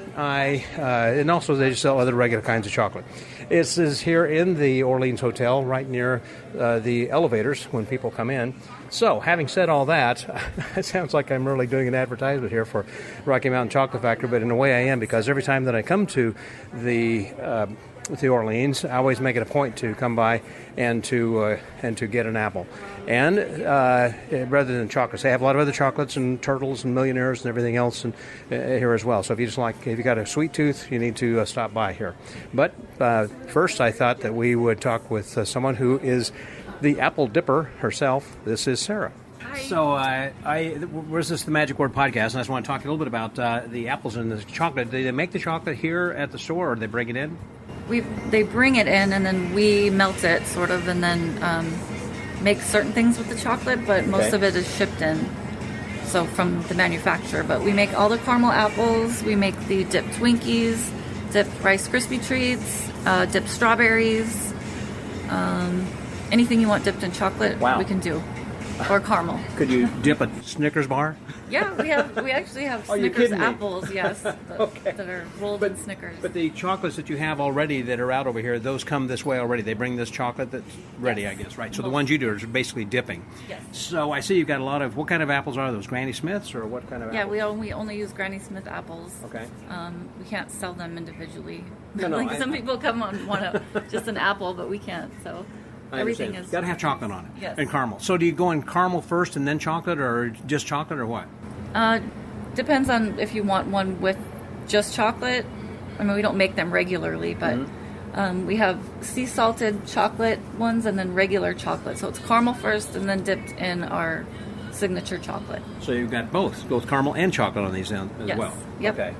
also they sell other regular kinds of chocolate. This is here in the Orleans Hotel, right near the elevators when people come in. So, having said all that, it sounds like I'm really doing an advertisement here for Rocky Mountain Chocolate Factory, but in a way I am, because every time that I come to the Orleans, I always make it a point to come by and to get an apple. And rather than chocolates, they have a lot of other chocolates and turtles and millionaires and everything else here as well. So if you got a sweet tooth, you need to stop by here. But first, I thought that we would talk with someone who is the apple dipper herself. This is Sarah. Hi. So this is the Magic Word Podcast, and I just want to talk a little bit about the apples and the chocolate. Do they make the chocolate here at the store, or do they bring it in? They bring it in, and then we melt it, sort of, and then make certain things with the chocolate, but most of it is shipped in, so from the manufacturer. But we make all the caramel apples, we make the dipped Twinkies, dipped Rice Krispie Treats, dipped strawberries, anything you want dipped in chocolate, we can do, or caramel. Could you dip a Snickers bar? Yeah, we actually have Snickers apples, yes, that are rolled in Snickers. But the chocolates that you have already that are out over here, those come this way already. They bring this chocolate that's ready, I guess, right? So the ones you do are basically dipping. Yes. So I see you've got a lot of, what kind of apples are those? Granny Smiths, or what kind of apples? Yeah, we only use Granny Smith apples. Okay. We can't sell them individually. No, some people come and want just an apple, but we can't, so... Everything is got to have chocolate on it. Yes. And caramel. So do you go in caramel first and then chocolate, or just chocolate, or what? Depends on if you want one with just chocolate. I mean, we don't make them regularly, but we have sea salted chocolate ones and then regular chocolate. So it's caramel first and then dipped in our signature chocolate. So you've got both caramel and chocolate on these as well. Yep. Okay.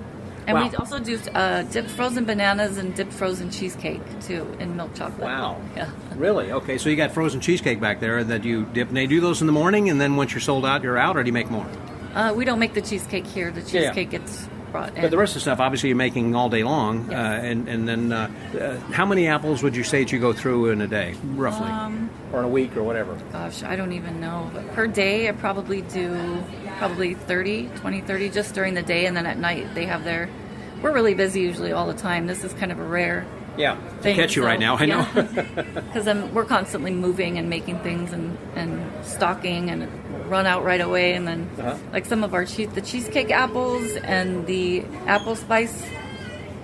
And we also do dipped frozen bananas and dipped frozen cheesecake, too, in milk chocolate. Wow. Yeah. Really? Okay, so you got frozen cheesecake back there that you dip. And they do those in the morning, and then once you're sold out, you're out, or do you make more? We don't make the cheesecake here. The cheesecake gets brought in. But the rest of the stuff, obviously, you're making all day long. Yes. And then how many apples would you say that you go through in a day, roughly? Or in a week, or whatever? Gosh, I don't even know. But per day, I probably do 30, just during the day, and then at night they have their... We're really busy usually all the time. This is kind of a rare thing. To catch you right now, I know. Because we're constantly moving and making things and stocking and run out right away. And then like some of the cheesecake apples and the apple spice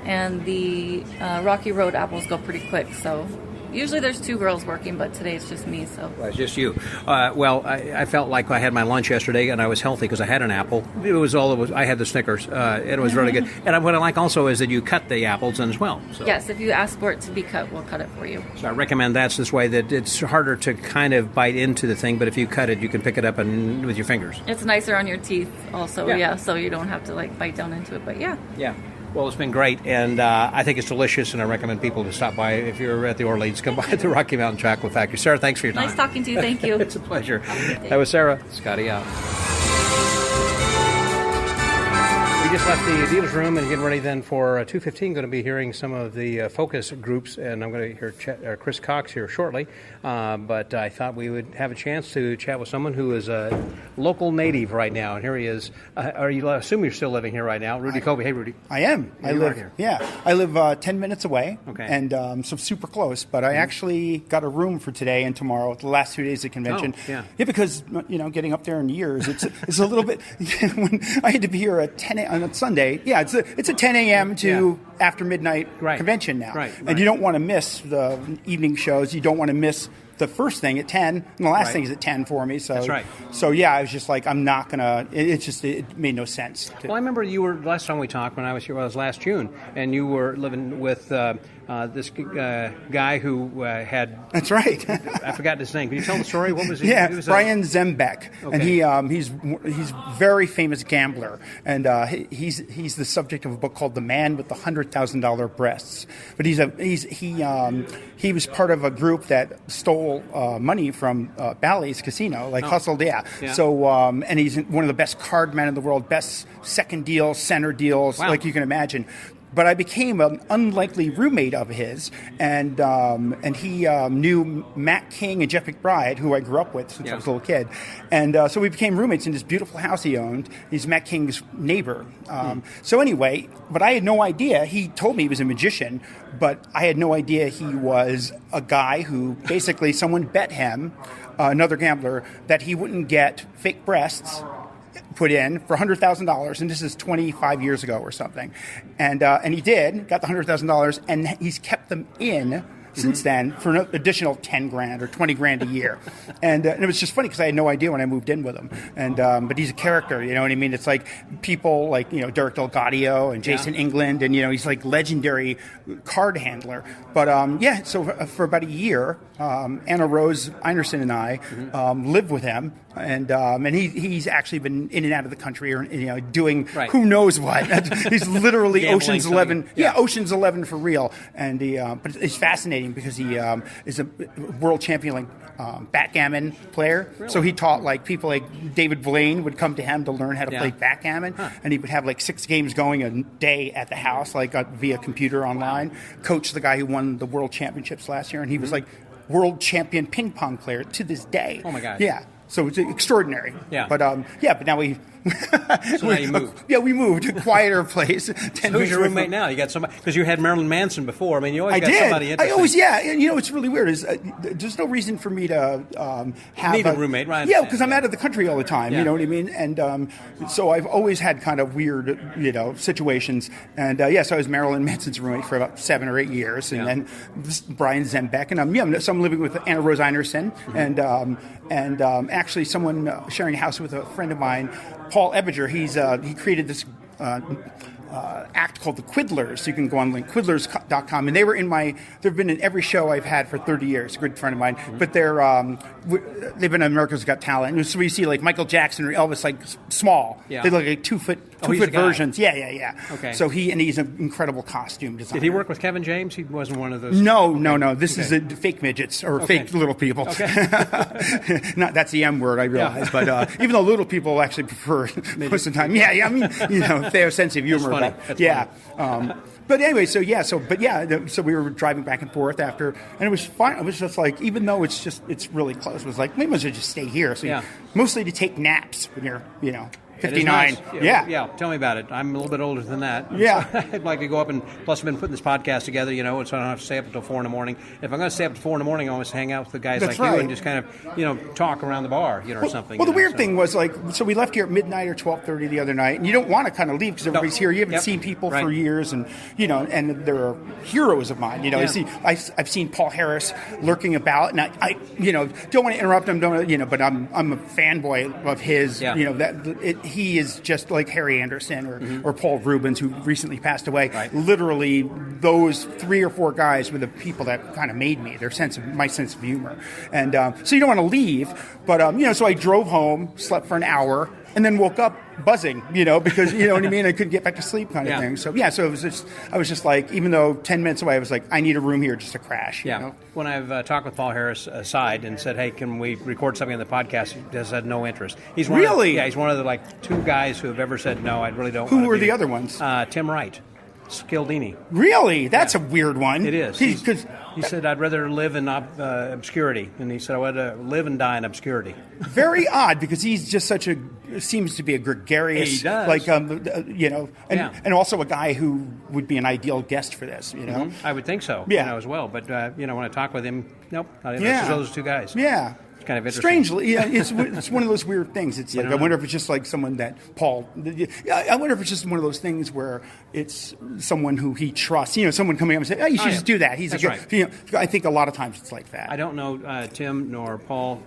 and the Rocky Road apples go pretty quick. So Usually there's 2 girls working, but today it's just me. So Well, it's just you. Well, I felt like I had my lunch yesterday, and I was healthy because I had an apple. It was all it was. I had the Snickers, and it was really good. And what I like also is that you cut the apples in as well. So. yes, if you ask for it to be cut, we'll cut it for you. So I recommend that's this way that it's harder to kind of bite into the thing, but if you cut it, you can pick it up and with your fingers. It's nicer on your teeth also, Yeah. so you don't have to like bite down into it. But yeah. Yeah. Well, it's been great, and I think it's delicious, and I recommend people to stop by. If you're at the Orleans, come by the Rocky Mountain Chocolate Factory. Sarah, thanks for your time. Nice talking to you. Thank you. It's a pleasure. That was Sarah. Scotty out. We just left the dealer's room and getting ready then for 2:15. Going to be hearing some of the focus groups, and I'm going to hear Chris Cox here shortly. But I thought we would have a chance to chat with someone who is a local native right now, and here he is. I assume you're still living here right now, Rudy Coby. Hey, Rudy. I am. Yeah, I live here. Yeah, I live 10 minutes away. Okay. And so super close. But I actually got a room for today and tomorrow, the last 2 days of convention. Oh, yeah. Yeah, because getting up there in years, it's a little bit. When I had to be here at 10 on a Sunday. Yeah, it's a 10 a.m. to after midnight convention now. Right. And you don't want to miss the evening shows. You don't want to miss the first thing at 10, and the last thing is at 10 for me. So That's right. So yeah, I was just like, I'm not gonna. It made no sense. Well, I remember you were last time we talked when I was here. Well, it was last June, and you were living with this guy who had. That's right. I forgot his name. Can you tell the story? What was he? Yeah, He was Brian Zembeck, Okay. and he's very famous gambler, and he's the subject of a book called The Man with the $100,000 Breasts. But he was part of a group that stole money from Bally's Casino, hustled. Yeah. So and he's one of the best card men in the world, best second deals, center deals, like you can imagine. But I became an unlikely roommate of his, and he knew Matt King and Jeff McBride, who I grew up with since I was a little kid. And so we became roommates in this beautiful house he owned. He's Matt King's neighbor. So anyway, but I had no idea. He told me he was a magician, but I had no idea he was a guy who basically someone bet him, another gambler, that he wouldn't get fake breasts put in for $100,000, and this is 25 years ago or something, and he did, got the $100,000, and he's kept them in since then for an additional 10 grand or 20 grand a year, and it was just funny because I had no idea when I moved in with him, and but he's a character, you know what I mean? It's like people like Derek Delgadio and Jason England, and he's like legendary card handler. But so for about a year, Anna Rose Einerson and I lived with him. And he's actually been in and out of the country, or doing who knows what. He's literally Ocean's 11. Yeah, Ocean's 11 for real. And but it's fascinating because he is a world champion backgammon player. Really? So he taught people like David Blaine would come to him to learn how to play backgammon, and he would have 6 games going a day at the house, via computer online. Coach the guy who won the world championships last year, and he was world champion ping pong player to this day. Oh my God! Yeah. So it's extraordinary. Yeah. But but now we. So now you moved. Yeah, we moved to a quieter place. So who's your roommate now? You got somebody, because you had Marilyn Manson before. I mean, you always got somebody interesting. I always, and what's really weird is there's no reason for me to have need a roommate, right? Yeah, because I'm out of the country all the time. You know what I mean? And so I've always had kind of weird, situations. And so I was Marilyn Manson's roommate for about 7 or 8 years, and then this Brian Zembeck, and so I'm living with Anna Rose Einerson, and actually someone sharing a house with a friend of mine, Paul Ebinger. He created this act called the Quiddlers. You can go on quiddlers.com, and they've been in every show I've had for 30 years. A good friend of mine, but they've been on America's Got Talent. So we see Michael Jackson or Elvis small. Yeah. They look like 2 foot versions. Yeah. Okay. So he's an incredible costume designer. Did he work with Kevin James? He wasn't one of those. No. This is fake midgets or fake little people. Okay. That's the M word, I realize, but even though little people actually prefer most of the time. Yeah. I mean, they have a sense of humor. That's funny. But anyway, so we were driving back and forth after, and it was fun. It was just even though it's really close, it was we might as well just stay here. So mostly to take naps when you're, 59. Nice. Yeah. Tell me about it. I'm a little bit older than that. Yeah. So I'd like to go up and plus I've been putting this podcast together, so I don't have to stay up until 4 in the morning. If I'm going to stay up till 4 in the morning, I always hang out with the guys That's like right. you and just kind of, talk around the bar, or something. Well, the weird thing was so we left here at midnight or 12:30 the other night, and you don't want to kind of leave because everybody's here. You haven't seen people for years, and and they're heroes of mine. I've seen Paul Harris lurking about, and I don't want to interrupt him, but I'm a fanboy of his. He is just like Harry Anderson or Paul Rubens, who recently passed away. Right. Literally, those 3 or 4 guys were the people that kind of made me. My sense of humor, and so you don't want to leave, but so I drove home, slept for an hour, and then woke up buzzing, because what I mean. I couldn't get back to sleep, kind of thing. So so it was I was just like, even though 10 minutes away, I was like, I need a room here just to crash. Yeah. When I've talked with Paul Harris aside and said, hey, can we record something on the podcast? He has had no interest. He's one he's one of the 2 guys who have ever said no. I really don't. Who were the other ones? Tim Wright, Skildini. Really? That's a weird one. It is. He said, I'd rather live in obscurity. And he said, I would live and die in obscurity. Very odd, because he's just seems to be a gregarious, he does. and also a guy who would be an ideal guest for this, I would think so, as well. But, when I talk with him, nope, not even. It's those 2 guys. Yeah. It's kind of interesting. Strangely, it's one of those weird things. It's like, I wonder if it's just like someone that Paul, I wonder if it's just one of those things where it's someone who he trusts, someone coming up and saying, oh, you should just do that. He's That's a good, right. I think a lot of times it's like that. I don't know Tim nor Paul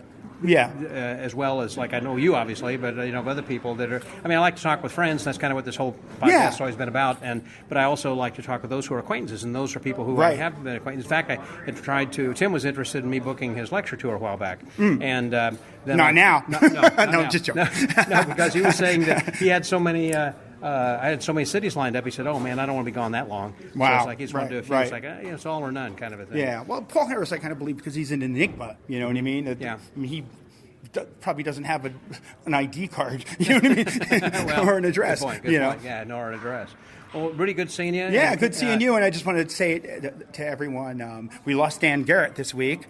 Yeah. As well as, like, I know you, obviously, but, you know, other people that are... I mean, I like to talk with friends. That's kind of what this whole podcast has always been about. But I also like to talk with those who are acquaintances, and those are people who I have been acquaintances. In fact, I had tried to... Tim was interested in me booking his lecture tour a while back. And then not now. No, just joking. No, because he was saying that he had so many... I had so many cities lined up. He said, "Oh man, I don't want to be gone that long." Wow! So it's like he's going to do a few. It's like it's all or none kind of a thing. Yeah. Well, Paul Harris, I kind of believe because he's an enigma. You know what I mean? Yeah. I mean, he probably doesn't have an ID card. You know what I mean? Well, or an address. Good point. Yeah, nor an address. Well, Rudy, good seeing you. Yeah, good seeing you. And I just wanted to say to everyone, we lost Dan Garrett this week,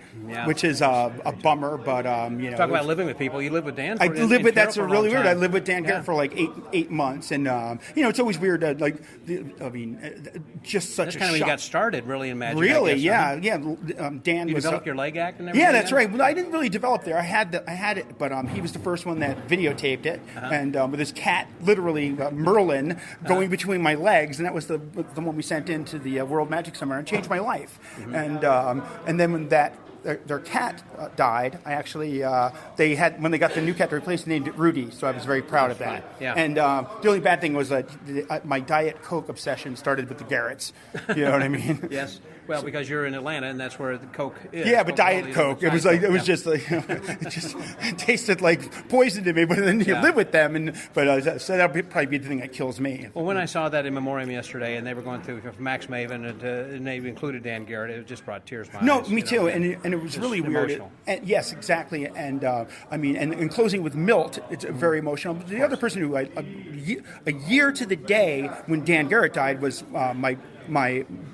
which is a bummer. But you know, talk about living with people. You live with Dan. That's really weird. I lived with Dan Garrett for like eight months, and you know, it's always weird. Just such that's a kind of when you shock. got started, really, in magic. Really, I guess, yeah. Dan you was developed your leg act and everything. Yeah, that's right. Well, I didn't really develop there. I had it, but he was the first one that videotaped it, and with his cat, literally Merlin, going between my legs, and that was the one we sent into the World Magic Summer, and changed my life. And then when their cat died, I actually when they got the new cat to replace, they named it Rudy. So I was very proud of that. Yeah. And the only bad thing was that my Diet Coke obsession started with the Garretts. You know what I mean? Yes. Well, because you're in Atlanta, and that's where the Coke is. Yeah, but Diet Coke. It was just like it just tasted like poison to me. But then you live with them, so that'll probably be the thing that kills me. Well, when I saw that in memoriam yesterday, and they were going through Max Maven, and they included Dan Garrett, it just brought tears to my eyes. No, me too, and it was really weird. Emotional. Yes, exactly. And I mean, and in closing with Milt, it's very emotional. But the other person who a year to the day when Dan Garrett died was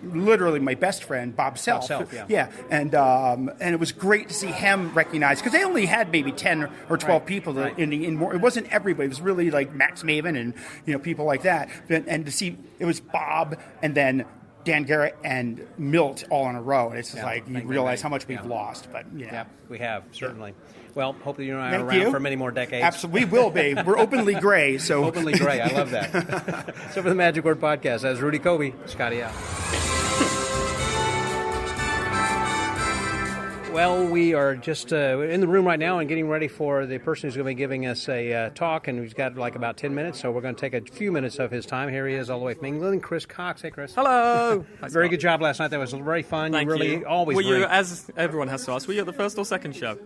literally my best friend, Bob Self. And it was great to see him recognized, because they only had maybe 10 or 12 people in more. It wasn't everybody. It was really like Max Maven and people like that. And to see it was Bob and then Dan Garrett and Milt all in a row. And it's just like you realize how much we've lost. But yeah, we have certainly. Well, hopefully you and I are around for many more decades. Absolutely, we will be. We're openly gray. So openly gray. I love that. So for the Magic Word Podcast, as Rudy, Coby, Scotty out. Well, we are just in the room right now and getting ready for the person who's going to be giving us a talk, and we've got like about 10 minutes, so we're going to take a few minutes of his time. Here he is all the way from England, Chris Cox. Hey, Chris. Hello. Very good job last night. That was very fun. Thank you. Always were you, as everyone has to ask, were you at the first or second show?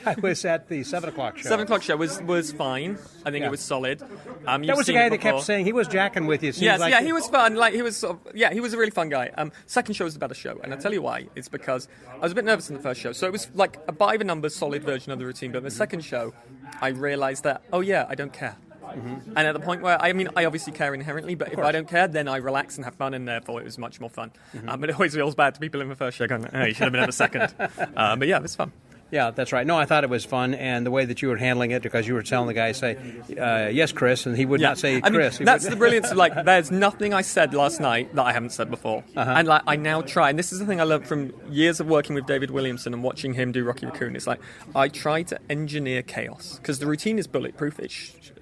I was at the 7 o'clock show. 7 o'clock show was fine. I think it was solid. That was the guy that kept saying he was jacking with you. Yes, he was fun. Like he was a really fun guy. Second show was a better show, and I'll tell you why. It's because I was a bit nervous in the first show, so it was like a by the numbers solid version of the routine. But in the second show, I realised that I don't care. And at the point where, I obviously care inherently, but if I don't care, then I relax and have fun, and therefore it was much more fun. But it always feels bad to people in the first show going, "Oh, you should have been at the second." But yeah, it was fun. Yeah, that's right. No, I thought it was fun, and the way that you were handling it, because you were telling the guy, say, yes, Chris, and he would not say Chris. That's the brilliance of, like, there's nothing I said last night that I haven't said before. And, like, I now try, and this is the thing I learned from years of working with David Williamson and watching him do Rocky Raccoon. It's like, I try to engineer chaos, because the routine is bulletproof.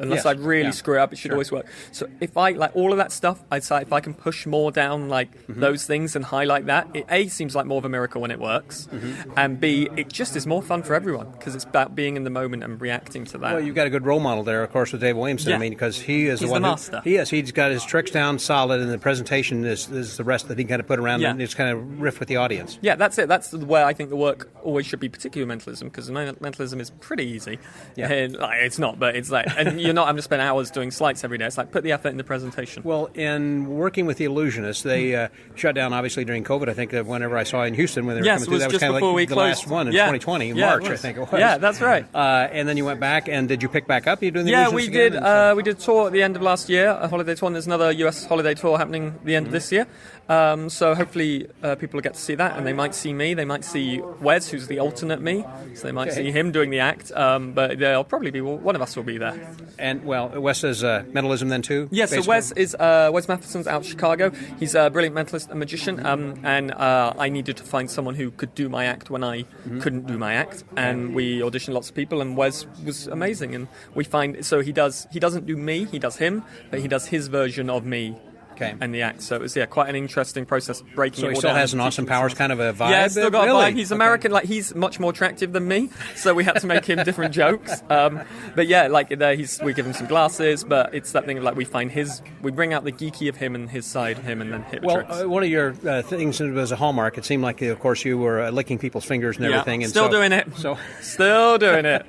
Unless I really screw up, it should always work. So if I, like, all of that stuff, I'd say if I can push more down, like, those things and highlight that, it A, seems like more of a miracle when it works, and B, it just is more fun for everyone, because it's about being in the moment and reacting to that. Well, you've got a good role model there, of course, with Dave Williamson. I mean, because he's the master. He's got his tricks down solid, and the presentation is the rest that he kind of put around and just kind of riff with the audience. Yeah, that's it. That's where I think the work always should be, particularly mentalism, because mentalism is pretty easy. Yeah. And, like, it's not, but it's like, and you're not having to spend hours doing slides every day. It's like, put the effort in the presentation. Well, in working with the Illusionists, they shut down, obviously, during COVID. I think whenever I saw in Houston when they were coming through, that was kind of like the last one in 2020, in March, I think it was. Yeah, that's right. And then you went back, and did you pick back up? Are you doing the Illusionists again? We did a tour at the end of last year, a holiday tour, and there's another US holiday tour happening at the end of this year. So hopefully people will get to see that, and they might see me. They might see Wes, who's the alternate me, so they might see him doing the act. But there'll probably be one of us will be there. And well, Wes is mentalism then too. Yeah, so Wes Matheson's out of Chicago. He's a brilliant mentalist and magician, and I needed to find someone who could do my act when I couldn't do my act, and we auditioned lots of people, and Wes was amazing. And we find so he doesn't do me, he does him, but he does his version of me. And the act. So it was quite an interesting process breaking. So it he all still down has an awesome powers kind of a vibe. Yeah, still got really? a vibe. He's American. Like he's much more attractive than me, so we had to make him different jokes. But yeah, like we give him some glasses, but it's that thing of like we bring out the geeky of him and his side of him, and then hit the tricks. One of your things was a hallmark. It seemed like, of course, you were licking people's fingers and everything. And still doing it. Still doing it.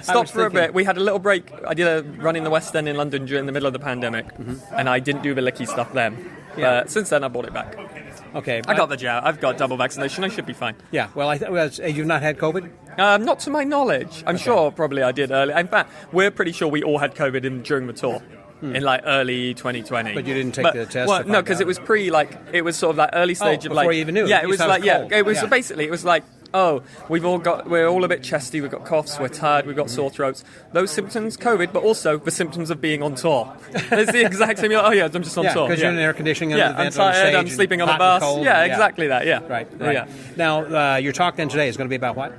Stopped for a bit. We had a little break. I did a run in the West End in London during the middle of the pandemic, and I didn't do the licky stuff then. Since then, I bought it back. Okay. I got the jab. I've got double vaccination. I should be fine. Yeah. Well, you've not had COVID? Not to my knowledge. I'm sure probably I did early. In fact, we're pretty sure we all had COVID during the tour. In like early 2020. But you didn't take the test? Well, no, because it was it was sort of like early stage of like... before you even knew. Yeah, it was like, it was basically, it was like, we're all a bit chesty, we've got coughs, we're tired, we've got sore throats. Those symptoms, COVID, but also the symptoms of being on tour. It's the exact same, I'm just on tour. Because you're in air conditioning under the vent I'm on tired, stage. I'm sleeping on the bus. Exactly that, Right. Yeah. Now, your talk then today is going to be about what?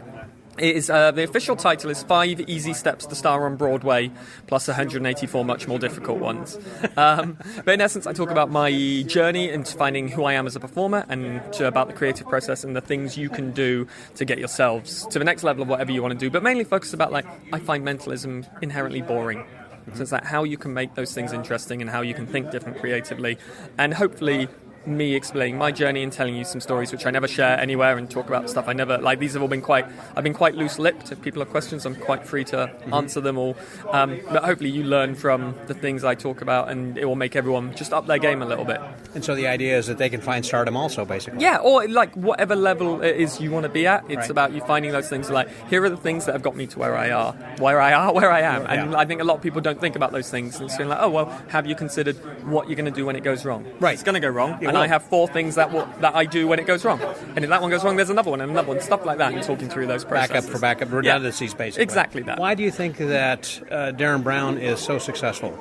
It is, the official title is 5 Easy Steps to Star on Broadway, plus 184 much more difficult ones. But in essence, I talk about my journey into finding who I am as a performer and about the creative process and the things you can do to get yourselves to the next level of whatever you want to do. But mainly focus about, I find mentalism inherently boring. So it's like how you can make those things interesting and how you can think different creatively. And hopefully me explaining my journey and telling you some stories which I never share anywhere and talk about stuff I never these have all been I've been quite loose-lipped. If people have questions, I'm quite free to answer them all, but hopefully you learn from the things I talk about and it will make everyone just up their game a little bit. And so the idea is that they can find stardom also, basically. Yeah, or whatever level it is you want to be at, it's about you finding those things here are the things that have got me to where I am. And I think a lot of people don't think about those things and it's feeling have you considered what you're going to do when it goes wrong? Right. It's going to go wrong. And I have 4 things that I do when it goes wrong. And if that one goes wrong, there's another one and another one. Stuff like that and talking through those processes. Backup redundancies, basically. Exactly that. Why do you think that Darren Brown is so successful?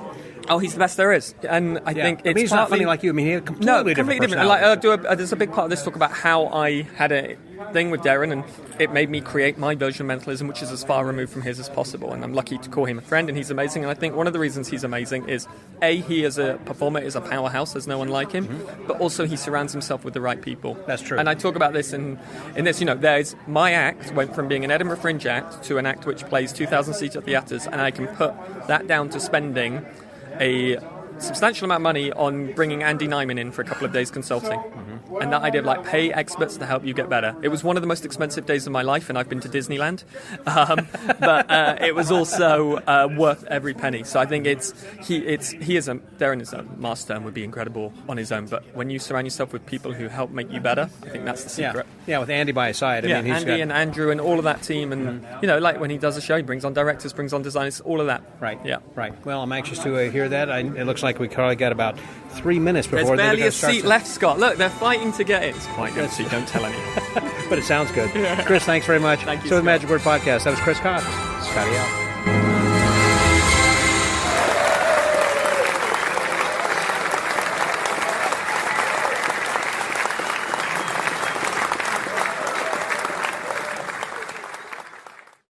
Oh, he's the best there is. And I think it's he's not funny like you. I mean, he had a completely different there's a big part of this talk about how I had a thing with Darren and it made me create my version of mentalism, which is as far removed from his as possible. And I'm lucky to call him a friend and he's amazing. And I think one of the reasons he's amazing is he as a performer is a powerhouse. There's no one like him. But also he surrounds himself with the right people. That's true. And I talk about this in this, there's my act went from being an Edinburgh Fringe act to an act which plays 2,000 seats at theatres, and I can put that down to spending a substantial amount of money on bringing Andy Nyman in for a couple of days consulting. And that idea of pay experts to help you get better. It was one of the most expensive days of my life, and I've been to Disneyland. But it was also worth every penny. So I think Darren is a master and would be incredible on his own. But when you surround yourself with people who help make you better, I think that's the secret. Yeah, with Andy by his side. Andy and Andrew and all of that team. And, when he does a show, he brings on directors, brings on designers, all of that. Right. Yeah. Right. Well, I'm anxious to hear that. It looks like like we probably got about 3 minutes There's before barely they're a start seat left, Scott. Look, they're fighting to get it. It's quite good, so you don't tell anyone. But it sounds good. Chris, thanks very much. Thank you, So the Scott. Magic Word Podcast. That was Chris Cox. Scotty out.